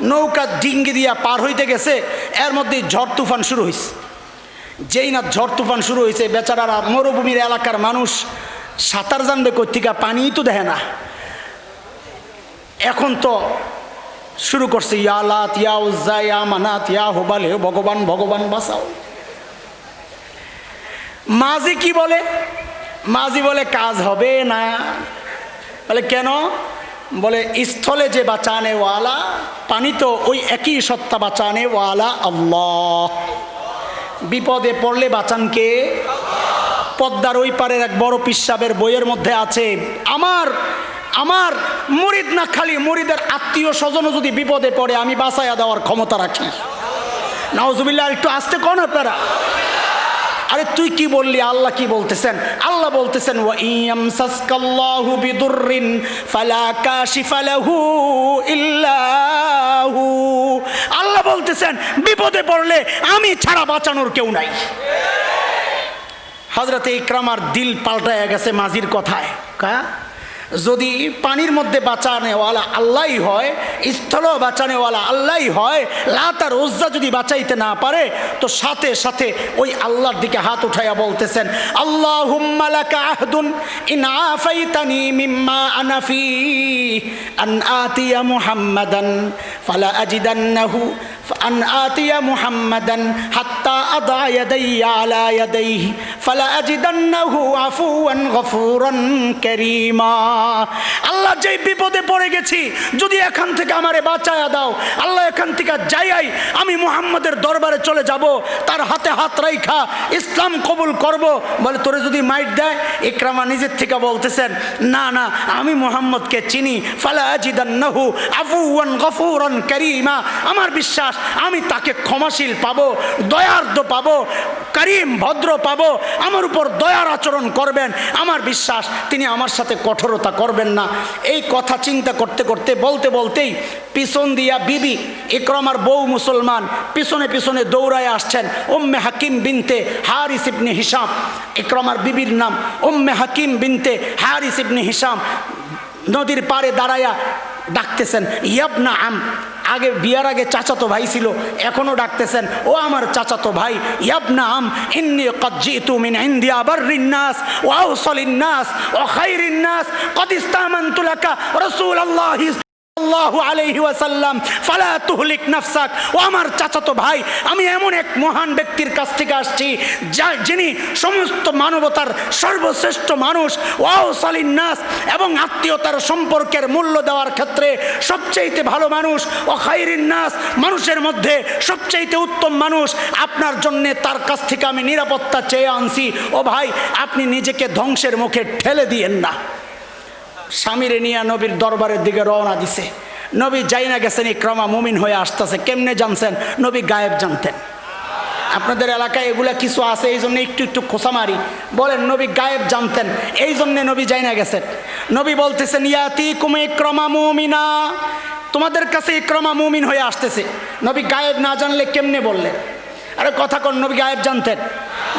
নৌকা ডিঙ্গি দিয়া পার হইতে গেছে, এর মধ্যে ঝড় তুফান শুরু হয়েছে। যেই না ঝড় তুফান শুরু হয়েছে, বেচারারা মরুভূমির এলাকার মানুষ সাঁতার জানবে কোত্থেকে, পানিই তো দেখে না। এখন তো শুরু করছে, ইয়া লাত, ইয়া উজ্জা, ইয়া মানাত, ইয়া হুবাল, হে ভগবান, ভগবান বাঁচাও। মাঝি কি বলে? মাঝি বলে কাজ হবে না। বলে কেন? বলে স্থলে যে বাঁচানে ওয়ালা, পানি তো ওই একই সত্তা বাঁচানে ওয়ালা আল্লাহ। বিপদে পড়লে বাঁচান কে? পদ্মার ওই পারের এক বড় পিসাবের বইয়ের মধ্যে আছে, আমার মুরিদ না, খালি মুরিদের আত্মীয় স্বজনও যদি বিপদে পড়ে আমি বাঁচাইয়া দেওয়ার ক্ষমতা রাখি। নাউজুবিল্লাহ, একটু আস্তে কোন আপনারা। আরে তুই কি বললি? আল্লাহ কি বলতেছেন? আল্লাহ বলতেছেন, ওয়া ইয়ামসাসকাল্লাহু বিদুররিন ফালা কাশিফা লাহু ইল্লা হু। আল্লাহ বলতেছেন বিপদে পড়লে আমি ছাড়া বাঁচানোর কেউ নাই। হযরত ইকরামার দিল পাল্টায়া গেছে মাঝির কথায়। যদি পানির মধ্যে বাঁচানেওয়ালা আল্লাহই হয়, স্থলেও বাঁচানেওয়ালা আল্লাহই হয়, লাত আর উজ্জা যদি বাঁচাইতে না পারে, তো সাথে সাথে ওই আল্লাহর দিকে হাত উঠাইয়া বলতেছেন, আল্লাহুম্মা লাকা আহদুন ইন আফাইতানি মিম্মা আনা ফি আন আতিয়া মুহাম্মাদান ফালা আজিদান্নাহু আন আতিয়া মুহাম্মাদান হাত্তা আদা ইয়াদাইয়া আলা ইয়াদাইহি ফালা আজিদান্নাহু আফুওয়ান গফুরান কারীমা। আল্লাহ, যেই বিপদে পড়ে গেছি, যদি এখান থেকে আমারে বাঁচায়া দাও, আল্লাহ এখান থেকে যাইয়াই আমি মুহাম্মদের দরবারে চলে যাব, তার হাতে হাত রাইখা ইসলাম কবুল করব। বলে তোরে যদি মাইট দেয়? ইকরামা নিজের থেকে বলতেছেন, না না, আমি মুহাম্মদকে চিনি। ফালা আজিদান্নাহু আফুওয়ান গফুরান কারীমা, আমার বিশ্বাস আমি তাকে ক্ষমাশীল পাবো, দয়ার্দ্র পাবো, করিম ভদ্র পাবো, আমার উপর দয়ার আচরণ করবেন। আমার বিশ্বাস তিনি আমার সাথে কঠোরতা করবেন না। এই কথা চিন্তা করতে করতে বলতে বলতেই পিছন দিয়া বিবি ইকরামার বউ মুসলমান পিছনে পিছনে দৌড়ায় আসছেন। উম্মে হাকিম বিনতে হারিস ইবনে হিশাম, ইকরামার বিবির নাম উম্মে হাকিম বিনতে হারিস ইবনে হিশাম। নদীর পাড়ে দাঁড়ায়া ডাকতেছেন, ইয়াবনা আম। আগে বিয়ার আগে চাচাতো ভাই ছিল, এখনো ডাকতেছেন, ও আমার চাচাতো ভাই। ইয়াবনা আম ইন্নী ক্বাদ জিতু মিন ইনদি আবাররিন নাস ওয়া আওসালিন নাস ওয়া খায়রিন নাস ক্বাদ ইসতামানতু লাকা রাসূলুল্লাহি সাল্লাল্লাহু আলাইহি ওয়াসাল্লাম ফালা তুহলিক নাফসাক। ও আমার চাচাতো ভাই, আমি এমন এক মহান ব্যক্তির কাছ থেকে আসছি, যিনি সমস্ত মানবতার সর্বশ্রেষ্ঠ মানুষ, ওয়াওসালিন নাস, এবং আত্মীয়তার সম্পর্কের মূল্য দেওয়ার ক্ষেত্রে সবচেয়ে ভালো মানুষ, ও খায়রিন নাস, মানুষের মধ্যে সবচেয়ে উত্তম মানুষ। আপনার জন্যে তার কাছ থেকে আমি নিরাপত্তা চেয়ে আনছি। ও ভাই, আপনি নিজেকে ধ্বংসের মুখে ঠেলে দিয়েন না। স্বামীরে নিয়ে নবীর দরবারের দিকে রওনা দিছে। নবী যাই না গেছেন, ইকরামা মুমিন হয়ে আসতেছে। কেমনে জানছেন? নবী গায়েব জানতেন। আপনাদের এলাকায় এগুলা কিছু আছে, এই জন্য একটু একটু খোঁচা মারি। বলেন নবী গায়েব জানতেন, এই জন্যে নবী যাই না গেছেন। নবী বলতেছেন, ইয়াতিকুম ইকরামা মুমিনা, তোমাদের কাছে ইকরামা মুমিন হয়ে আসতেছে। নবী গায়েব না জানলে কেমনে বললেন? আরে কথা কোন, নবী গায়েব জানতেন?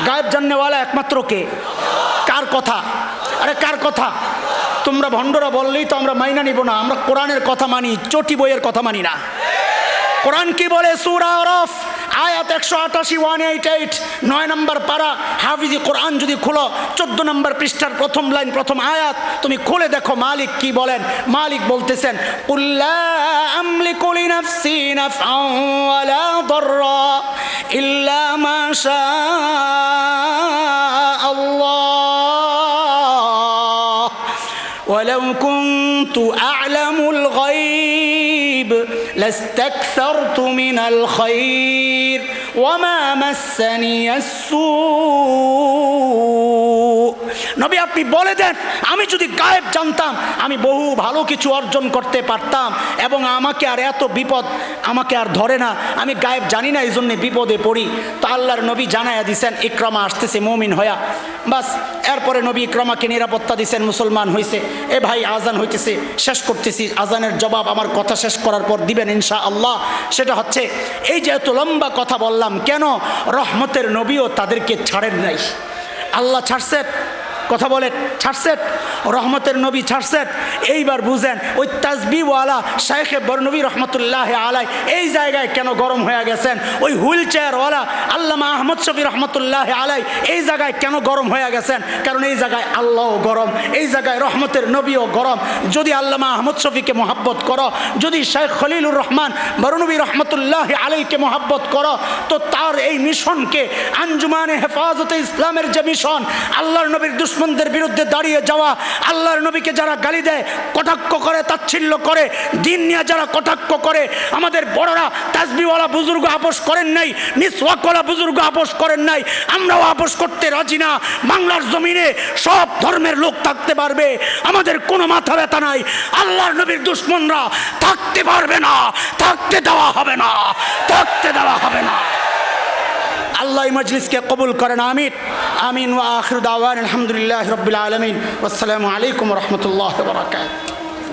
গায়েব জাননেওয়ালা একমাত্র কে? কার কথা? আরে কার কথা? তোমরা ভণ্ডরা বললেই তো আমরা মাইনা নিব না। আমরা কোরআনের কথা মানি, চটি বইয়ের কথা মানি না। কোরআন কি বলে? সূরা আরাফ আয়াত 188 188 9 নম্বর পারা হাফিজি কোরআন যদি খুলো 14 নম্বর পৃষ্ঠার প্রথম লাইন প্রথম আয়াত তুমি খুলে দেখো মালিক কি বলেন। মালিক বলতেছেন কুল লা আমলিকু লিনাফসি নাফআন ওয়ালা দাররা ইল্লা মা শা আল্লাহ ওয়ালাউ কুনতু আ'লামুল গায়ব লাস্তাকসারতু মিনাল খায়র ওয়ামা মাসসানিয়াস সূ। নবী আপনি বলে দেন আমি যদি গায়েব জানতাম আমি বহু ভালো কিছু অর্জন করতে পারতাম এবং আমাকে আর এত বিপদ আমাকে আর ধরে না, আমি গায়েব জানি না এই জন্য বিপদে পড়ি। তো আল্লাহর নবী জানায়া দিছেন ইকরামা আসতেছে মুমিন হয়া, বাস এরপরে নবী ইকরামাকে নিরাপত্তা দিছেন, মুসলমান হয়েছে। এ ভাই আজান হইতেছে, শেষ করতেছি, আজানের জবাব আমার কথা শেষ করার পর দিবেন ইনশাআল্লাহ। সেটা হচ্ছে এই যে এত লম্বা কথা বললাম কেন, রহমতের নবীও তাদেরকে ছাড়েন নাই। আল্লাহ ছাড়ছেন, কথা বলে ছাড়ছেন, রহমতের নবী ছাড়ছেন। এইবার বুঝেন ওই তাসবিহওয়ালা শাইখে বরনবী রহমতুল্লাহ আলাই এই জায়গায় কেন গরম হয়ে গেছেন, ওই হুইল চেয়ারওয়ালা আল্লামা আহমদ শফি রহমতুল্লাহ আলাই এই জায়গায় কেন গরম হয়ে গেছেন, কারণ এই জায়গায় আল্লাহও গরম, এই জায়গায় রহমতের নবীও গরম। যদি আল্লামা আহমদ শফিকে মহাব্বত করো, যদি শেখ খলিলুর রহমান বরনবী রহমতুল্লাহ আলাইকে মহাব্বত করো, তো তার এই মিশনকে আঞ্জুমানে হেফাজতে ইসলামের যে মিশন, আল্লাহর নবীর দুশ্মনদের বিরুদ্ধে দাঁড়িয়ে যাওয়া, আল্লাহর নবীকে যারা গালি দেয়, কটাক্ষ করে, তাচ্ছিল্য করে, দিন নিয়ে যারা কটাক্ষ করে, আমাদের বড়রা তাসবিহওয়ালা বুজুর্গ আপোষ করেন নাই, মিসওয়াকওয়ালা বুজুর্গ আপোষ করেন নাই, আমরাও আপোষ করতে রাজি না। বাংলার জমিনে সব ধর্মের লোক থাকতে পারবে, আমাদের কোনো মাথা ব্যথা নাই। আল্লাহর নবীর দুশ্মনরা থাকতে পারবে না, থাকতে দেওয়া হবে না, থাকতে দেওয়া হবে না। আল্লাহ মজলিসকে কবুল করেন, আমিন আমিন। ওয়া আখিরু দাওয়ানা আলহামদুলিল্লাহি রাব্বিল আলামিন। আসসালামু আলাইকুম ওয়া রাহমাতুল্লাহি ওয়া বারাকাতুহু।